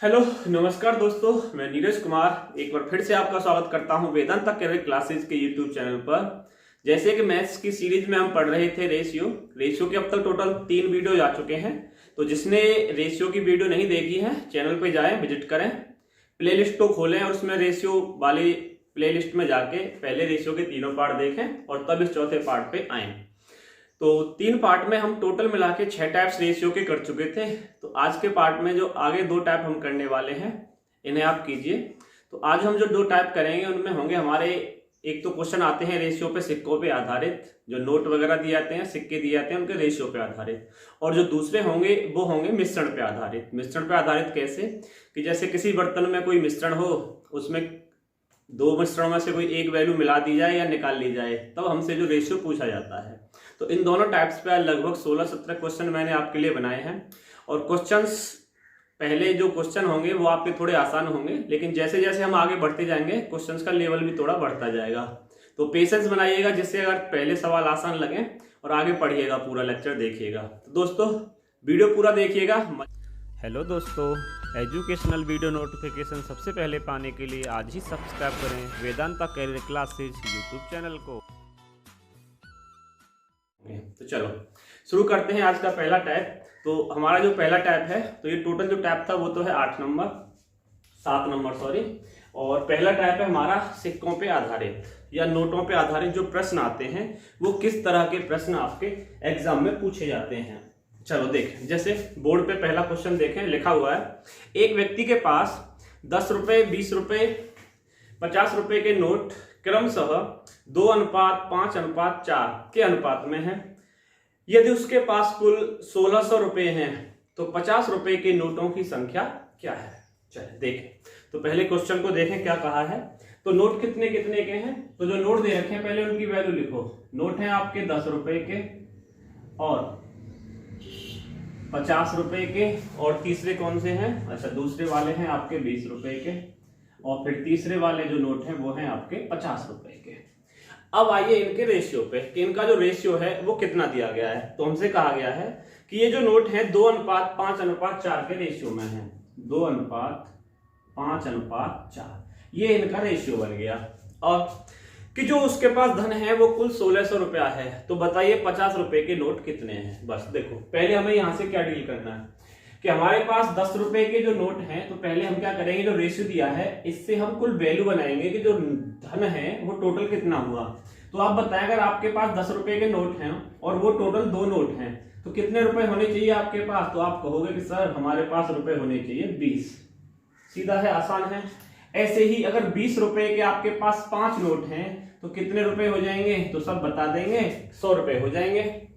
Hello नमस्कार दोस्तों, मैं नीरज कुमार एक बार फिर से आपका स्वागत करता हूं वेदांत करियर क्लासेस के यूट्यूब चैनल पर। जैसे कि मैथ्स की सीरीज में हम पढ़ रहे थे रेशियो के अब तक टोटल 3 वीडियो आ चुके हैं। तो जिसने रेशियो की वीडियो नहीं देखी है चैनल पे जाएं, विजिट करें, प्लेलिस्ट को खोलें और उसमें रेशियो वाली प्लेलिस्ट में जाके पहले रेशियो के तीनों पार्ट देखें और तब इस चौथे पार्ट पे आए। तो 3 पार्ट में हम टोटल मिला के 6 टाइप्स रेशियो के कर चुके थे। तो आज के पार्ट में जो आगे 2 टाइप हम करने वाले हैं इन्हें आप कीजिए। तो आज हम जो 2 टाइप करेंगे उनमें होंगे हमारे एक तो क्वेश्चन आते हैं रेशियो पे सिक्कों पे आधारित, जो नोट वगैरह दिए जाते हैं, सिक्के दिए जाते हैं उनके रेशियो पे आधारित, और जो दूसरे होंगे वो होंगे मिश्रण पे आधारित। मिश्रण पे आधारित कैसे कि जैसे किसी बर्तन में कोई मिश्रण हो, उसमें 2 मिश्रणों में से कोई एक वैल्यू मिला दी जाए या निकाल ली जाए, तब हमसे जो रेशियो पूछा जाता है। तो इन दोनों टाइप्स पे लगभग 16-17 क्वेश्चन मैंने आपके लिए बनाए हैं। और क्वेश्चंस पहले जो क्वेश्चन होंगे वो आपके थोड़े आसान होंगे, लेकिन जैसे जैसे हम आगे बढ़ते जाएंगे क्वेश्चंस का लेवल भी थोड़ा बढ़ता जाएगा। तो पेशेंस बनाइएगा, जिससे अगर पहले सवाल आसान लगे और आगे पढ़िएगा, पूरा लेक्चर देखिएगा। तो दोस्तों वीडियो पूरा देखिएगा। हेलो दोस्तों, एजुकेशनल वीडियो नोटिफिकेशन सबसे पहले पाने के लिए आज ही सब्सक्राइब करें वेदांत करियर क्लासेज यूट्यूब चैनल को। तो चलो शुरू करते हैं आज का पहला टाइप। तो हमारा जो पहला टाइप है, तो ये टोटल जो टाइप था वो तो है 7 नंबर सॉरी। और पहला टाइप है हमारा सिक्कों पे आधारित या नोटों पे आधारित जो प्रश्न आते हैं, वो किस तरह के प्रश्न आपके एग्जाम में पूछे जाते हैं। चलो देखें, जैसे बोर्ड पे पहला क्वेश्चन देखें, लिखा हुआ है एक व्यक्ति के पास 10 रुपए, 20 रुपए, 50 रुपए के नोट क्रमशः 2:5:4 के अनुपात में है। यदि उसके पास कुल 1600 रुपए हैं तो 50 रुपए के नोटों की संख्या क्या है। चलिए देखें, तो पहले क्वेश्चन को देखें क्या कहा है। तो नोट कितने कितने के हैं, तो जो नोट दे रखे हैं पहले उनकी वैल्यू लिखो। नोट है आपके 10 रुपए के और 50 रुपए के, और तीसरे कौन से हैं, अच्छा दूसरे वाले हैं आपके 20 रुपए के, और फिर तीसरे वाले जो नोट हैं वो हैं आपके 50 रुपए के। अब आइए इनके रेशियो पे कि इनका जो रेशियो है वो कितना दिया गया है। तो हमसे कहा गया है कि ये जो नोट है 2:5:4 के रेशियो में है। 2:5:4 ये इनका रेशियो बन गया। और कि जो उसके पास धन है वो कुल 1600 रुपया है। तो बताइए 50 रुपए के नोट कितने हैं। बस देखो, पहले हमें यहां से क्या डील करना है कि हमारे पास 10 रुपए के जो नोट हैं, तो पहले हम क्या करेंगे, जो रेशियो दिया है इससे हम कुल वैल्यू बनाएंगे कि जो धन है वो टोटल कितना हुआ। तो आप बताएं, अगर आपके पास 10 रुपए के नोट हैं और वो टोटल 2 नोट हैं, तो कितने रुपए होने चाहिए आपके पास। तो आप कहोगे कि सर हमारे पास रुपए होने चाहिए 20। सीधा है, आसान है। ऐसे ही अगर 20 रुपए के आपके पास 5 नोट हैं तो कितने रुपए हो जाएंगे, तो सब बता देंगे, 100 रुपए हो जाएंगे।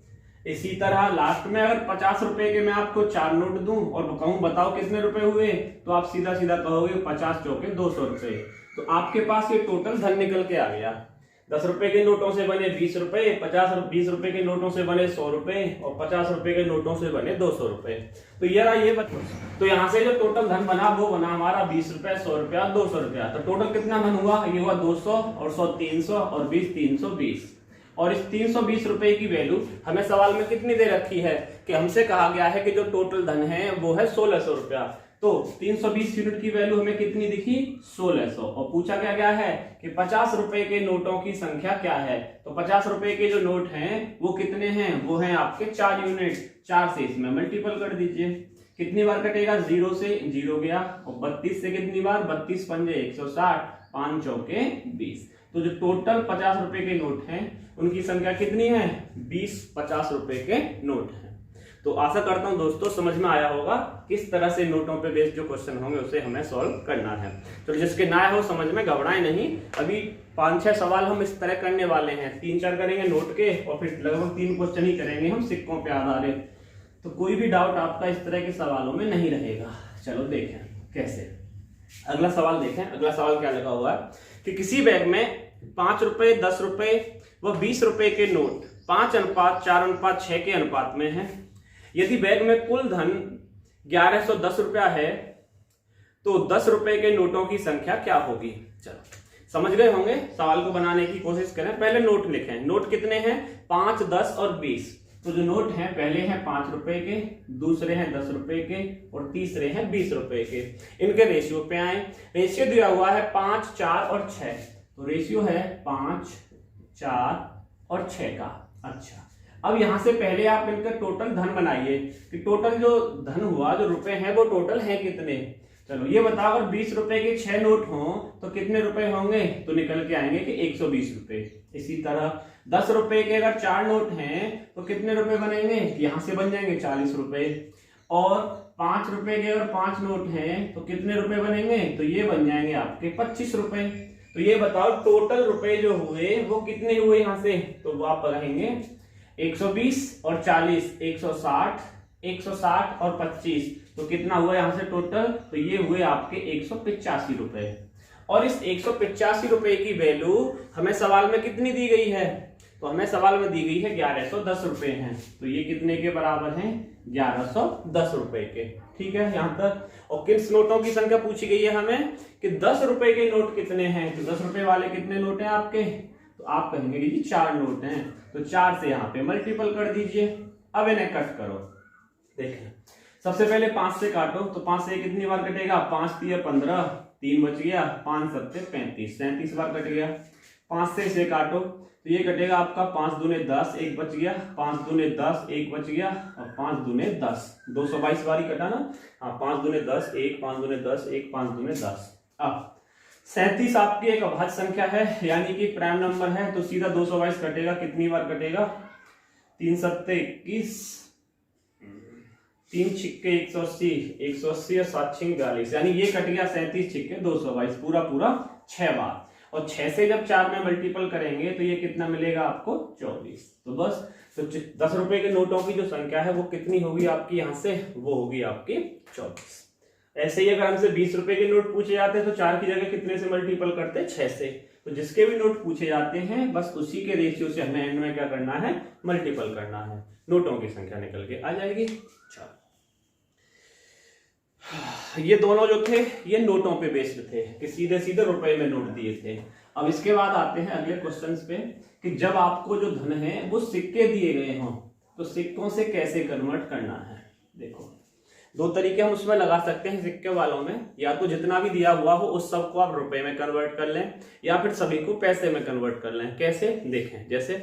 इसी तरह लास्ट में अगर 50 रुपए के मैं आपको 4 नोट दूं और कहूं बताओ कितने रुपए हुए, तो आप सीधा सीधा कहोगे 50 चौके 200 रुपए। तो आपके पास ये टोटल धन निकल के आ गया। 10 रुपए के नोटों से बने 20 रुपए, 20 रुपए के नोटों से बने 100 रुपए, और 50 रुपए के नोटों से बने 200 रुपए। तो ये तो यहाँ से जो टोटल धन बना वो बना हमारा 20 रुपए, 100 रुपया, 200 रुपया। तो टोटल कितना धन हुआ, ये हुआ 200, और 100 300, और 20 320। और इस 320 रुपए की वैल्यू हमें सवाल में कितनी दे रखी है कि हमसे कहा गया है कि जो टोटल धन है वो है 1600 रुपया। तो 320 यूनिट की वैल्यू हमें कितनी दिखी, 1600। और पूछा क्या गया है कि 50 रुपए के नोटों की संख्या क्या है। तो 50 रुपए के जो नोट हैं वो कितने हैं, वो हैं आपके 4 यूनिट। 4 से इसमें मल्टीपल कर दीजिए, कितनी बार कटेगा, 0 से 0 गया, और 32 से कितनी बार, 32 पंजे 160, 5 चौके 20। तो जो टोटल 50 रुपए के नोट हैं उनकी संख्या कितनी है, 20 50 रुपए के नोट हैं। तो आशा करता हूं दोस्तों समझ में आया होगा किस तरह से नोटों पे बेस्ड जो क्वेश्चन होंगे उसे हमें सॉल्व करना है। तो जिसके ना हो समझ में, घबराएं नहीं। अभी 5-6 सवाल हम इस तरह करने वाले हैं, 3-4 करेंगे नोट के, और फिर लगभग 3 क्वेश्चन ही करेंगे हम सिक्कों पे आधारित। तो कोई भी डाउट आपका इस तरह के सवालों में नहीं रहेगा। चलो देखें कैसे। अगला सवाल देखें। अगला सवाल क्या लगा हुआ है कि किसी बैग में 5 रुपए, 10 रुपए व 20 रुपए के नोट 5:4:6 के अनुपात में है। यदि बैग में कुल धन 1110 रुपया है तो 10 रुपए के नोटों की संख्या क्या होगी। चलो समझ गए होंगे। सवाल को बनाने की कोशिश करें। पहले नोट लिखें। नोट कितने हैं, 5, 10 और 20। तो जो नोट हैं पहले हैं 5 रुपए के, दूसरे हैं 10 रुपए के और तीसरे हैं 20 रुपए के। इनके रेशियो पे आए। रेशियो दिया हुआ है 5, 4 और 6। तो रेशियो है 5, 4 और 6 का। अच्छा, अब यहां से पहले आप इनका टोटल धन बनाइए कि टोटल जो धन हुआ, जो रुपए हैं वो टोटल है कितने। चलो ये बताओ, अगर 20 रुपए के 6 नोट हों तो कितने रुपए होंगे, तो निकल के आएंगे कि 120 रुपए। इसी तरह 10 रुपए के अगर 4 नोट हैं तो कितने रुपए बनेंगे, यहां से बन जाएंगे 40 रुपए। और 5 रुपए के अगर 5 नोट हैं तो कितने रुपए बनेंगे, तो ये बन जाएंगे आपके 25 रुपए। तो ये बताओ टोटल रुपए जो हुए वो कितने हुए यहाँ से, तो आप कहेंगे 120 और 40 160, 160 और 25, तो कितना हुआ यहाँ से टोटल, तो ये हुए आपके 185 रुपए। और इस 185 रुपए की वैल्यू हमें सवाल में कितनी दी गई है, तो हमें सवाल में दी गई है 1110 रुपए हैं। तो ये कितने के बराबर हैं, 1110 रुपए के। ठीक है यहाँ तक। और किस नोटों की संख्या पूछी गई है हमें कि 10 रुपए के नोट कितने हैं, तो 10 रुपए वाले कितने नोट हैं आपके, तो आप कहेंगे कि 4 नोट हैं। तो 4 से यहाँ पे मल्टीपल कर दीजिए। अब इन्हें कट करो। देखें, सबसे पहले 5 से काटो, तो 5 से कितनी बार कटेगा, 5 3 15, 3 बच गया, 5 7 35, 37 बार कट गया। 5 से इसे काटो तो ये कटेगा आपका 5 दूने 10, 1 बच गया, 5 दूने 10, 1 बच गया, और 5 दूने 10, 222 बार ही कटा ना। हाँ, 5 दूने 10, 1, 5 दूने 10, 1, 5 दूने 10। अब 37 आपकी एक अभाज्य संख्या है, यानी कि प्राइम नंबर है, तो सीधा 222 कटेगा, कितनी बार कटेगा, 3 7 21, 3 छिक्के 180, 180 और 7 छिक 42, यानी ये कट गया 37 छिक्के 222, पूरा पूरा 6 बार। और 6 से जब 4 में मल्टीपल करेंगे तो ये कितना मिलेगा आपको, 24। तो बस, तो 10 रुपए के नोटों की जो संख्या है वो कितनी होगी आपकी, यहां से वो होगी आपकी 24। ऐसे ही अगर हमसे 20 रुपए के नोट पूछे जाते हैं तो 4 की जगह कितने से मल्टीपल करते हैं, 6 से। तो जिसके भी नोट पूछे जाते हैं बस उसी के रेशियो से हमें एंड में क्या करना है, मल्टीपल करना है, नोटों की संख्या निकल के आ जाएगी। चलो, ये दोनों जो थे ये नोटों पे बेस्ड थे कि सीधे सीधे रुपए में नोट दिए थे। अब इसके बाद आते हैं अगले क्वेश्चंस पे कि जब आपको जो धन है वो सिक्के दिए गए हों तो सिक्कों से कैसे कन्वर्ट करना है। देखो, 2 तरीके हम उसमें लगा सकते हैं सिक्के वालों में, या तो जितना भी दिया हुआ हो उस सब को आप रुपए में कन्वर्ट कर लें, या फिर सभी को पैसे में कन्वर्ट कर लें। कैसे, देखें, जैसे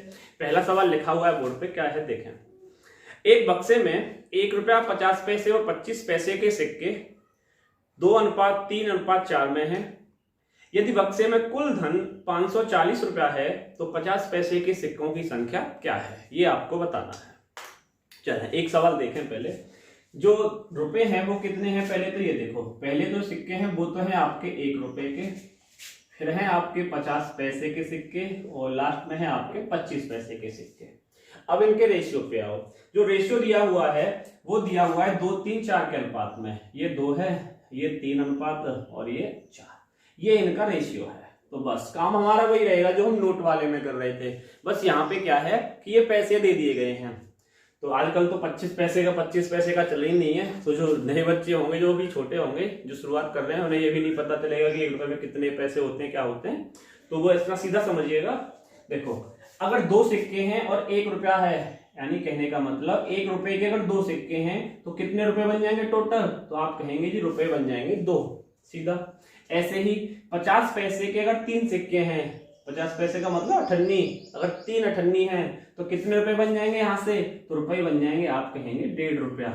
पहला सवाल लिखा हुआ है बोर्ड पे, क्या है देखें, एक बक्से में 1 रुपया 50 पैसे और 25 पैसे के सिक्के 2:3:4 में है। यदि बक्से में कुल धन 540 रुपया है तो 50 पैसे के सिक्कों की संख्या क्या है, ये आपको बताना है। चलें एक सवाल देखें। पहले जो रुपए हैं वो कितने हैं, पहले तो ये देखो, पहले जो सिक्के हैं वो तो है आपके 1 रुपए के, फिर है आपके 50 पैसे के सिक्के, और लास्ट में है आपके 25 पैसे के सिक्के। अब इनके रेशियो पे आओ। जो रेशियो दिया हुआ है वो दिया हुआ है 2 3 4 के अनुपात में, ये 2 है, ये 3 अनुपात और ये 4, ये इनका रेशियो है। तो बस काम हमारा वही रहेगा जो हम नोट वाले में कर रहे थे। बस यहाँ पे क्या है कि ये पैसे दे दिए गए हैं। तो आजकल तो 25 पैसे का 25 पैसे का चल ही नहीं है। तो जो नए बच्चे होंगे, जो भी छोटे होंगे, जो शुरुआत कर रहे हैं, उन्हें ये भी नहीं पता चलेगा कि 1 रुपए में कितने पैसे होते हैं, क्या होते हैं। तो वो इतना सीधा समझिएगा। देखो, अगर 2 सिक्के हैं और 1 रुपया है, यानी कहने का मतलब 1 रुपए के अगर 2 सिक्के हैं तो कितने रुपए बन जाएंगे टोटल, तो आप कहेंगे जी रुपए बन जाएंगे 2, सीधा। ऐसे ही 50 पैसे के अगर 3 सिक्के हैं, 50 पैसे का मतलब अठन्नी, अगर 3 अठन्नी है तो कितने रुपए बन जाएंगे यहाँ से, तो रुपए बन जाएंगे, आप कहेंगे 1.5 रुपया।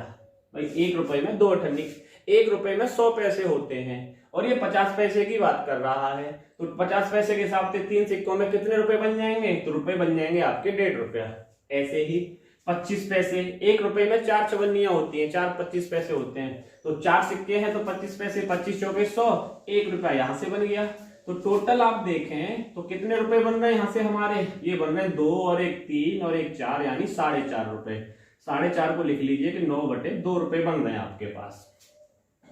भाई 1 रुपए में 2 अठन्नी, 1 रुपए में 100 पैसे होते हैं और ये 50 पैसे की बात कर रहा है। तो 50 पैसे के हिसाब से 3 सिक्कों में कितने रुपए बन जाएंगे, तो रुपए बन जाएंगे आपके 1.5 रुपया। ऐसे ही 25 पैसे, 1 रुपए में 4 चवन्नियां होती हैं, 4 25 पैसे होते हैं। तो 4 सिक्के हैं तो 25 पैसे, 25 चौके 100, 1 रुपया यहां से बन गया। तो टोटल आप देखें तो कितने रुपए बन रहे हैं यहाँ से हमारे, ये बन रहे हैं 2 और 1 3 और 1 4, यानी 4.5 रुपए। 4.5 को लिख लीजिए कि 9/2 रुपए बन रहे हैं आपके पास।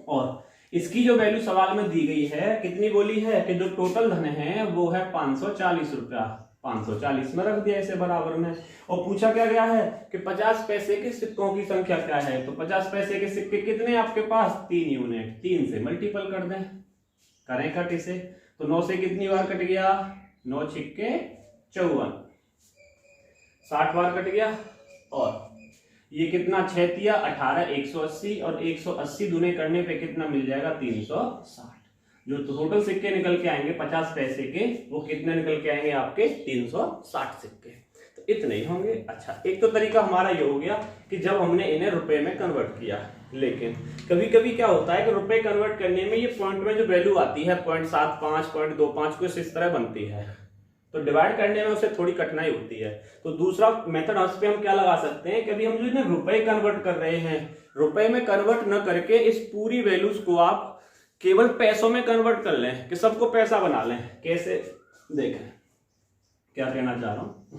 और इसकी जो वैल्यू सवाल में दी गई है, कितनी बोली है कि जो टोटल धन है वो है 540 रुपया। 540 में रख दिया इसे बराबर में। और पूछा क्या गया है कि 50 पैसे के सिक्कों की संख्या क्या है, तो 50 पैसे के सिक्के कितने आपके पास, 3 यूनिट, 3 से मल्टीपल कर दें, करें कट इसे। तो 9 से कितनी बार कट गया, 9 छिक्के 54, 60 बार कट गया। और ये कितना 6 तिया 18 180 और 180 दूने करने पे कितना मिल जाएगा 360। जो टोटल सिक्के निकल के आएंगे 50 पैसे के वो कितने निकल के आएंगे आपके 360 सिक्के। तो इतने ही होंगे। अच्छा, एक तो तरीका हमारा ये हो गया कि जब हमने इन्हें रुपए में कन्वर्ट किया, लेकिन कभी कभी क्या होता है कि रुपए कन्वर्ट करने में ये पॉइंट में जो वैल्यू आती है 0.75 0.25 कुछ इस तरह बनती है, तो डिवाइड करने में उसे थोड़ी कठिनाई होती है। तो दूसरा मेथड उस पे हम क्या लगा सकते हैं कि अभी हम जो इन्हें रुपए कन्वर्ट कर रहे हैं, रुपए में कन्वर्ट न करके इस पूरी वैल्यूज को आप केवल पैसों में कन्वर्ट कर लें कि सबको पैसा बना लें। कैसे, देखें क्या कहना चाह रहा हूं।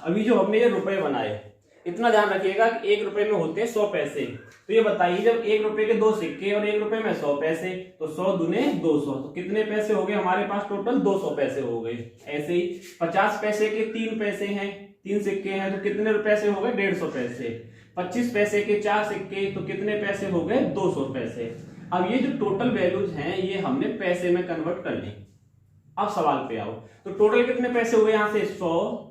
अभी जो हमने ये रुपए बनाए, इतना ध्यान रखिएगा कि 1 रुपए में होते हैं 100 पैसे। तो ये बताइए जब 1 रुपए के 2 सिक्के और 1 रुपए में 100 पैसे, तो 100 दूने 200, तो कितने पैसे हो गए हमारे पास टोटल 200 पैसे हो गए। ऐसे ही 50 पैसे के 3 पैसे हैं, 3 सिक्के हैं, तो कितने पैसे हो गए 150 पैसे। 25 पैसे के 4 सिक्के, तो कितने पैसे हो गए 200 पैसे। अब ये जो टोटल वैल्यूज हैं ये हमने पैसे में कन्वर्ट कर ली। अब सवाल पे आओ, तो टोटल कितने पैसे हुए यहां से 200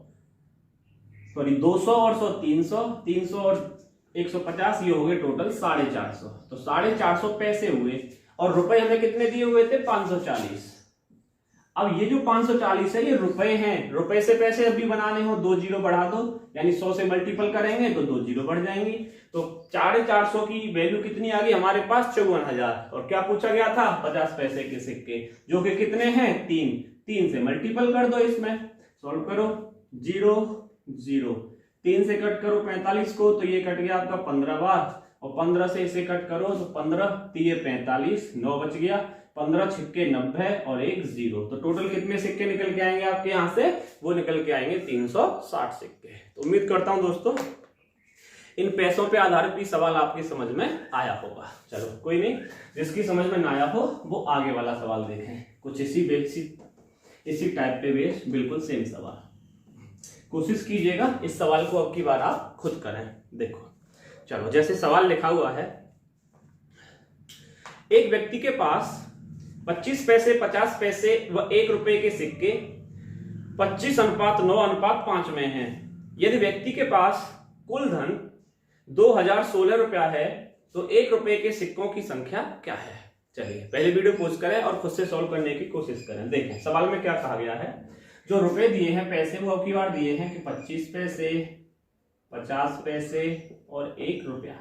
और 100 300, 300 और 150 ये हो गए टोटल 450। तो 450 पैसे हुए और रुपए हमें कितने दिए हुए थे 540। अब ये जो 540 है ये रुपए हैं, रुपए से पैसे अभी बनाने हो 2 जीरो बढ़ा दो, यानी 100 से मल्टीपल करेंगे तो 2 जीरो बढ़ जाएंगी। तो 450 की वैल्यू कितनी आ गई हमारे पास 54,000। और क्या पूछा गया था 50 पैसे के सिक्के, जो कि कितने हैं 3 से मल्टीपल कर दो, इसमें सॉल्व करो 0 0, 3 से कट करो 45 को, तो ये कट गया आपका 15 बार, और 15 से इसे कट करो तो 15 3 45, 9 बच गया, 15 छिक्के 90 और 1 0। तो टोटल कितने सिक्के निकल के आएंगे आपके यहां से, वो निकल के आएंगे 360 सिक्के। तो उम्मीद करता हूं दोस्तों इन पैसों पे आधारित भी सवाल आपकी समझ में आया होगा। चलो कोई नहीं, जिसकी समझ में ना आया हो वो आगे वाला सवाल देखें, कुछ इसी टाइप पे बेस बिल्कुल सेम सवाल। कोशिश कीजिएगा इस सवाल को अब की बार आप खुद करें। देखो चलो, जैसे सवाल लिखा हुआ है, एक व्यक्ति के पास 25 पैसे 50 पैसे व 1 रुपए के सिक्के 25:9:5 में हैं। यदि व्यक्ति के पास कुल धन 2016 रुपया है तो 1 रुपए के सिक्कों की संख्या क्या है। चलिए पहले वीडियो पॉज करें और खुद से सॉल्व करने की कोशिश करें। देखें सवाल में क्या कहा गया है, जो रुपए दिए हैं पैसे वो अब की बार दिए हैं कि 25 पैसे 50 पैसे और 1 रुपया,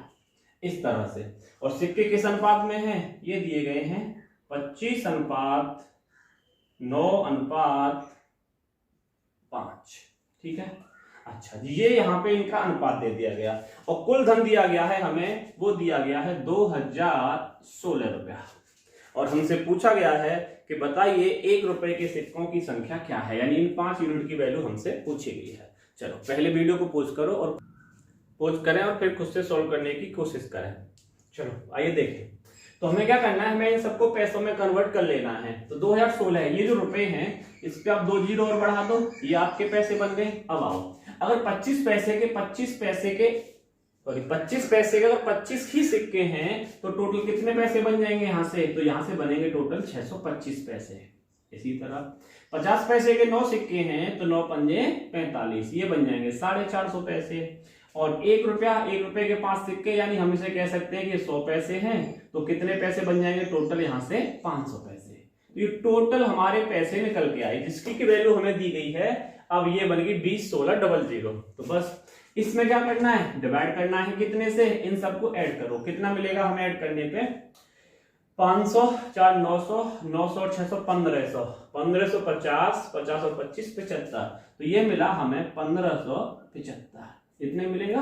इस तरह से। और सिक्के किस अनुपात में हैं, ये दिए गए हैं 25:9:5। ठीक है, अच्छा जी, ये यहाँ पे इनका अनुपात दे दिया गया और कुल धन दिया गया है हमें, वो दिया गया है 2016 रुपया। और हमसे पूछा गया है कि बताइए 1 रुपए के सिक्कों की संख्या क्या है, यानी इन 5 यूनिट की वैल्यू हमसे पूछी गई है। चलो पहले वीडियो को पॉज करो और पॉज करें और फिर खुद से सॉल्व करने की कोशिश करें। चलो आइए देखें, तो हमें क्या करना है, हमें इन सबको पैसों में कन्वर्ट कर लेना है। तो 2016 है, ये जो रुपए हैं इस पे आप 2 जीरो और बढ़ा दो, ये आपके पैसे बन गए। अब आओ, अगर 25 पैसे के अगर 25 ही सिक्के हैं तो टोटल कितने पैसे बन जाएंगे यहां से, तो यहां से बनेंगे टोटल 625 पैसे। इसी तरह 50 पैसे के 9 सिक्के हैं तो 9 पंजे 45, ये बन जाएंगे 450 पैसे। और 1 रुपए के 5 सिक्के, यानी हम इसे कह सकते हैं कि 100 पैसे हैं, तो कितने पैसे बन जाएंगे टोटल यहां से 500 पैसे। तो ये टोटल हमारे पैसे निकल के आए जिसकी की वैल्यू हमें दी गई है। अब ये बन गई 201600। तो बस इसमें क्या करना है, डिवाइड करना है कितने से, इन सबको ऐड करो। कितना मिलेगा हमें ऐड करने पे, 500 4 900 900 और 600 1500, 1550 50 और 25 75। तो ये मिला हमें 1575। इतने मिलेगा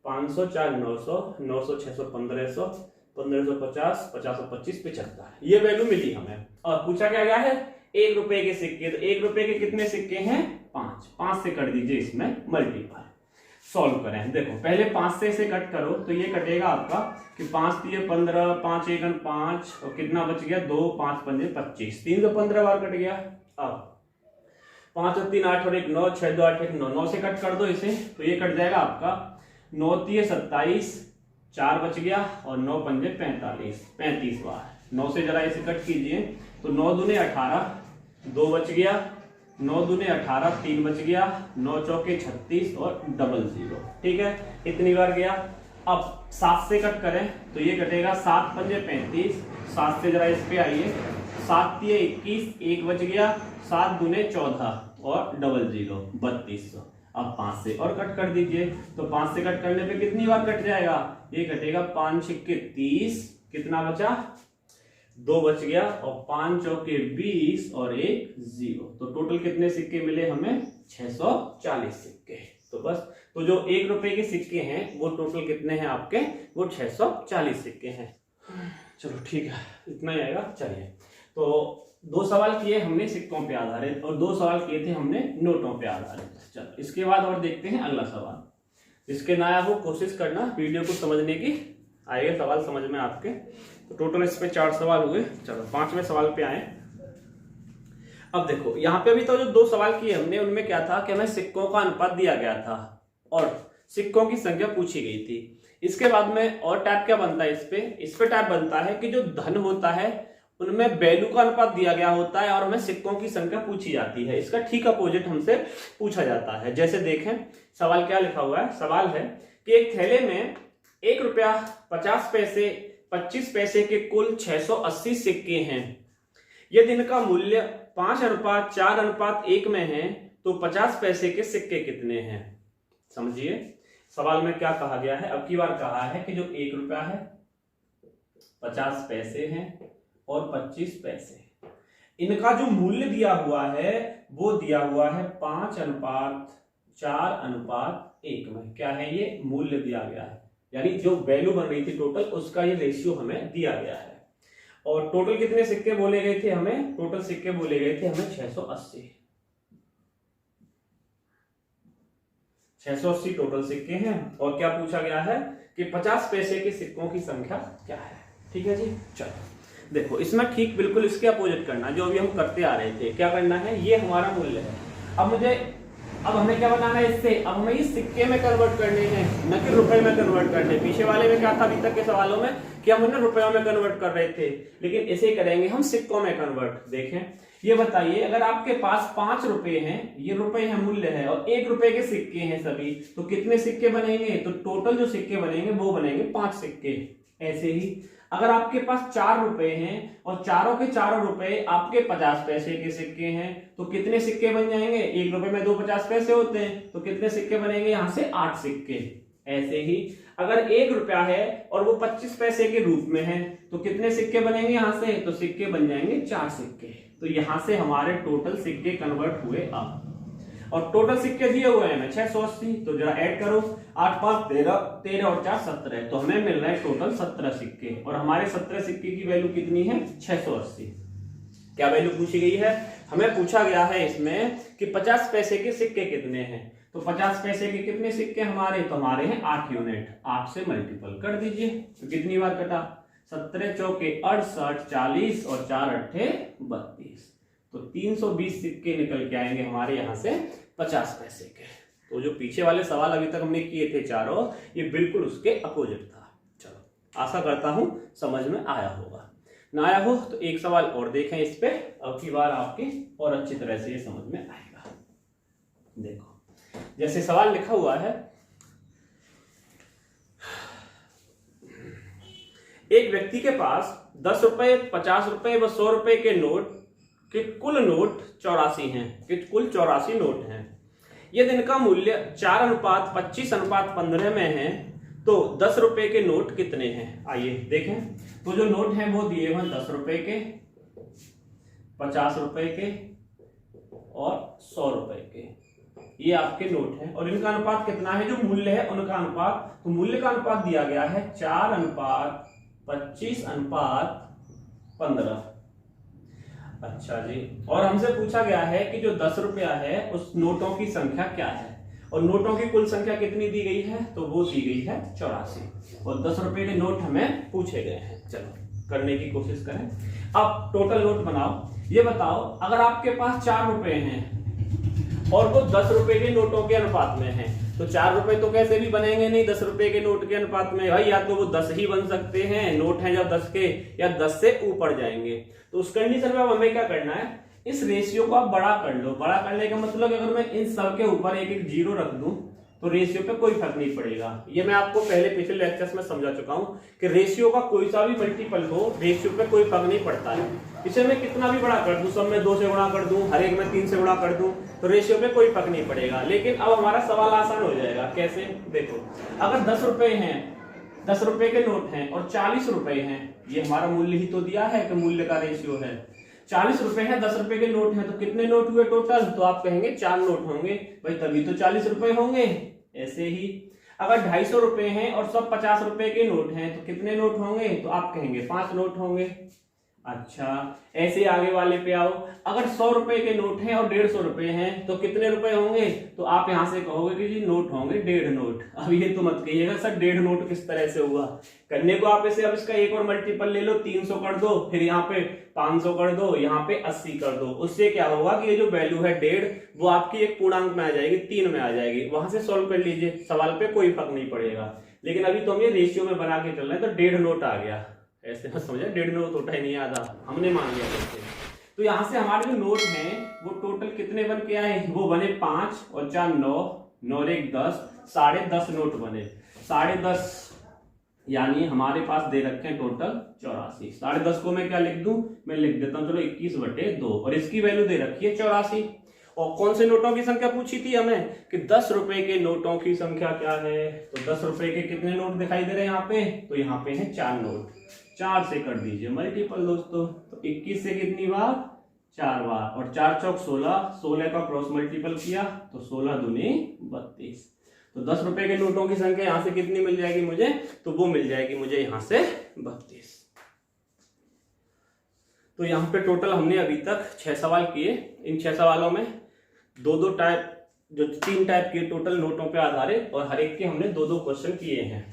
500 4 900 900 600 1500 1550 50 और 25 75, ये वैल्यू मिली हमें। और पूछा क्या गया है 1 रुपए के सिक्के, तो 1 रुपए के कितने सिक्के हैं 5 से कर दीजिए इसमें मल्टीपल। सॉल्व करें, देखो पहले 5 से इसे कट करो तो ये कटेगा आपका कि 5 3 15 5 1 5 और कितना बच गया 2 5 पंजे 25, 3 तो 15 बार कट गया। अब 5 और 3 8 और 1 9 6 2 8 1 9, 9 से कट कर दो इसे तो ये कट जाएगा आपका 9 3 27, 4 बच गया और 9 पंजे 35 बार। 9 से जरा इसे कट कीजिए तो 9 दूने 18, 2 बच गया 9 दूने 18, 3 बच गया, 9 चौके 36 और डबल 0। ठीक है, इतनी बार गया। अब 7 से कट करें तो ये कटेगा 7 पंजे 35, 7 से जरा इस पे आइए, 7 तिये 21, 1 बच गया, 7 दूने 14 और डबल 0 3200। अब 5 से और कट कर दीजिए, तो 5 से कट करने पे कितनी बार कट जाएगा, ये कटेगा 5 छिक्के 30, कितना बचा 2 बच गया, और 5 चौके 20 और 1 0। तो टोटल कितने सिक्के मिले हमें 640 सिक्के। तो बस, तो जो 1 रुपए के सिक्के हैं वो टोटल कितने हैं आपके, वो 640 सिक्के हैं। चलो ठीक है, इतना ही आएगा। चलिए, तो 2 सवाल किए हमने सिक्कों पे आधारित और 2 सवाल किए थे हमने नोटों पे आधारित। चलो इसके बाद और देखते हैं अगला सवाल। जिसके ना आया हो कोशिश करना वीडियो को समझने की, आएगा सवाल समझ में आपके। तो टोटल इस पे 4 सवाल हुए। चलो 5वें सवाल पे आए। अब देखो यहाँ पे अभी तो जो 2 सवाल किए हमने, उनमें क्या था कि हमें सिक्कों का अनुपात दिया गया था और सिक्कों की संख्या पूछी गई थी। इसके बाद में और टाइप क्या बनता है, इस पे टाइप बनता है कि जो धन होता है उनमें वैल्यू का अनुपात दिया गया होता है और हमें सिक्कों की संख्या पूछी जाती है। इसका ठीक अपोजिट हमसे पूछा जाता है। जैसे देखें सवाल क्या लिखा हुआ है। सवाल है कि एक थैले में 1 रुपया 50 पैसे 25 पैसे के कुल 680 सिक्के हैं। यदि इनका मूल्य 5:4:1 में है तो 50 पैसे के सिक्के कितने हैं। समझिए सवाल में क्या कहा गया है। अब की बार कहा है कि जो 1 रुपया है, 50 पैसे हैं और 25 पैसे, इनका जो मूल्य दिया हुआ है वो दिया हुआ है 5:4:1 में। क्या है ये, मूल्य दिया गया है, यानी जो वैल्यू बन रही थी टोटल उसका ये रेशियो हमें दिया गया है। और टोटल कितने सिक्के बोले गए थे हमें, टोटल सिक्के बोले गए थे हमें 680 टोटल सिक्के हैं। और क्या पूछा गया है कि 50 पैसे के सिक्कों की संख्या क्या है। ठीक है जी, चलो देखो इसमें ठीक बिल्कुल इसके अपोजिट करना, जो अभी हम करते आ रहे थे। क्या करना है, ये हमारा मूल्य है। अब हमें क्या बनाना है इससे, अब हमें ये सिक्के में कन्वर्ट करने हैं, न कि रुपए में कन्वर्ट करने। पीछे वाले में क्या था अभी तक के सवालों में कि हम उन्हें रुपयों में कन्वर्ट कर रहे थे, लेकिन इसे करेंगे हम सिक्कों में कन्वर्ट। देखें, ये बताइए अगर आपके पास 5 रुपए हैं, ये रुपए है मूल्य है, और 1 रुपए के सिक्के हैं सभी, तो कितने सिक्के बनेंगे, तो टोटल जो सिक्के बनेंगे वो बनेंगे 5 सिक्के। ऐसे ही अगर आपके पास 4 रुपए हैं और चारों के चारों रुपए आपके 50 पैसे के सिक्के हैं, तो कितने सिक्के बन जाएंगे, 1 रुपए में 2 50 पैसे होते हैं, तो कितने सिक्के बनेंगे यहाँ से 8 सिक्के। ऐसे ही अगर 1 रुपया है और वो 25 पैसे के रूप में है, तो कितने सिक्के बनेंगे यहाँ से, तो सिक्के बन जाएंगे 4 सिक्के। तो यहाँ से हमारे टोटल सिक्के कन्वर्ट हुए अब। और टोटल सिक्के दिए हुए हैं 680, तो जरा ऐड करो, 8 5 13, 13 और 4 17, तो हमें मिल रहा है टोटल 17 सिक्के। और हमारे 17 सिक्के की वैल्यू कितनी है, 680। क्या वैल्यू पूछी गई है, हमें पूछा गया है इसमें कि 50 पैसे के सिक्के कितने हैं। तो 50 पैसे के कितने सिक्के हमारे, तो हमारे हैं 8 यूनिट। 8 से मल्टीपल कर दीजिए, तो कितनी बार कटा, 17 चौके 68, 40 और 4 अट्ठे 32, तो 320 सिक्के निकल के आएंगे हमारे यहाँ से 50 पैसे के। तो जो पीछे वाले सवाल अभी तक हमने किए थे चारों, ये बिल्कुल उसके अपोजिट था। चलो आशा करता हूं समझ में आया होगा। ना आया हो तो एक सवाल और देखें इस पे, अब की बार आपकी और अच्छी तरह से ये समझ में आएगा। देखो जैसे सवाल लिखा हुआ है, एक व्यक्ति के पास 10 रुपए 50 रुपए व 100 रुपए के नोट के कुल नोट 84 हैं, कि कुल 84 नोट हैं। यदि इनका मूल्य 4:25:15 में है तो 10 रुपए के नोट कितने हैं। आइए देखें, तो जो नोट हैं वो दिए हुए 10 रुपए के, 50 रुपए के और 100 रुपए के, ये आपके नोट हैं। और इनका अनुपात कितना है, जो मूल्य है उनका अनुपात, तो मूल्य का अनुपात दिया गया है 4:25:15। अच्छा जी, और हमसे पूछा गया है कि जो 10 रुपया है उस नोटों की संख्या क्या है, और नोटों की कुल संख्या कितनी दी गई है, तो वो दी गई है 84, और 10 रुपए के नोट हमें पूछे गए हैं। चलो करने की कोशिश करें। अब टोटल नोट बनाओ। ये बताओ अगर आपके पास 4 रुपए हैं और वो 10 रुपए के नोटों के अनुपात में है, तो 4 रुपए तो कैसे भी बनेंगे नहीं 10 रुपए के नोट के अनुपात में भाई, या तो वो 10 ही बन सकते हैं, नोट हैं जब 10 के, या 10 से ऊपर जाएंगे। तो उस कंडीशन में अब हमें क्या करना है, इस रेशियो को आप बड़ा कर लो। बड़ा करने का मतलब अगर मैं इन सब के ऊपर एक एक जीरो रख दूं तो रेशियो पे कोई फर्क नहीं पड़ेगा। ये मैं आपको पहले पिछले लेक्चर्स में समझा चुका हूं कि रेशियो का कोई सा भी मल्टीपल हो, रेशियो पे कोई फर्क नहीं पड़ता है। इसे मैं कितना भी बड़ा कर दूं, सब में 2 से गुणा कर दूं, हर एक में 3 से गुणा कर दूं, तो रेशियो पे कोई फर्क नहीं पड़ेगा। लेकिन अब हमारा सवाल आसान हो जाएगा। कैसे? देखो, अगर 10 रुपए हैं, 10 रुपए के नोट हैं और 40 रुपए हैं, ये हमारा मूल्य ही तो दिया है कि मूल्य का रेशियो है। 40 रुपए हैं, 10 रुपए के नोट हैं, तो कितने नोट हुए टोटल? तो आप कहेंगे 4 नोट होंगे भाई, तभी तो 40 रुपए होंगे। ऐसे ही अगर 250 रुपए हैं और सब 50 रुपए के नोट हैं, तो कितने नोट होंगे? तो आप कहेंगे 5 नोट होंगे। अच्छा, ऐसे आगे वाले पे आओ। अगर 100 रुपए के नोट हैं और 150 रुपए हैं, तो कितने रुपए होंगे? तो आप यहां से कहोगे कि जी नोट होंगे 1.5 नोट। अब ये तो मत कहिएगा सर 1.5 नोट किस तरह से हुआ। करने को आप इसे, अब इसका एक और मल्टीपल ले लो, 300 कर दो, फिर यहाँ पे 500 कर दो, यहाँ पे 80 कर दो। उससे क्या होगा कि ये जो वैल्यू है 1.5, वो आपकी एक पूर्णांक में आ जाएगी, 3 में आ जाएगी। वहां से सोल्व कर लीजिए, सवाल पे कोई फर्क नहीं पड़ेगा। लेकिन अभी तो हम ये रेशियो में बना के चल रहे हैं, तो 1.5 नोट आ गया। ऐसे मत समझे 1.5 नोट होता ही नहीं, आधा हमने मान लिया वैसे। तो यहाँ से हमारे जो नोट हैं वो टोटल कितने बन के आए? वो बने 5 और 4 9, 9 और 1 10, 10.5 नोट बने। 10.5 यानी हमारे पास दे रखे हैं टोटल 84। 10.5 को मैं क्या लिख दूं? मैं लिख देता हूं चलो 21/2, और इसकी वैल्यू दे रखी है 84। और कौन से नोटों की संख्या पूछी थी हमें कि 10 रुपए के नोटों की संख्या क्या है? तो 10 रुपए के कितने नोट दिखाई दे रहे हैं यहाँ पे? तो यहाँ पे है 4 नोट। 4 से कर दीजिए मल्टीपल दोस्तों, तो 21 से कितनी बार? 4 बार, और 4 चौक 16, 16 का क्रॉस मल्टीपल किया तो 16 दूनी 32। तो 10 रुपए के नोटों की संख्या यहां से कितनी मिल जाएगी मुझे? तो वो मिल जाएगी मुझे यहां से 32। तो यहाँ पे टोटल हमने अभी तक 6 सवाल किए। इन 6 सवालों में 2-2 टाइप, जो 3 टाइप के टोटल नोटों पे आधारित, और हर एक के हमने 2-2 क्वेश्चन किए हैं।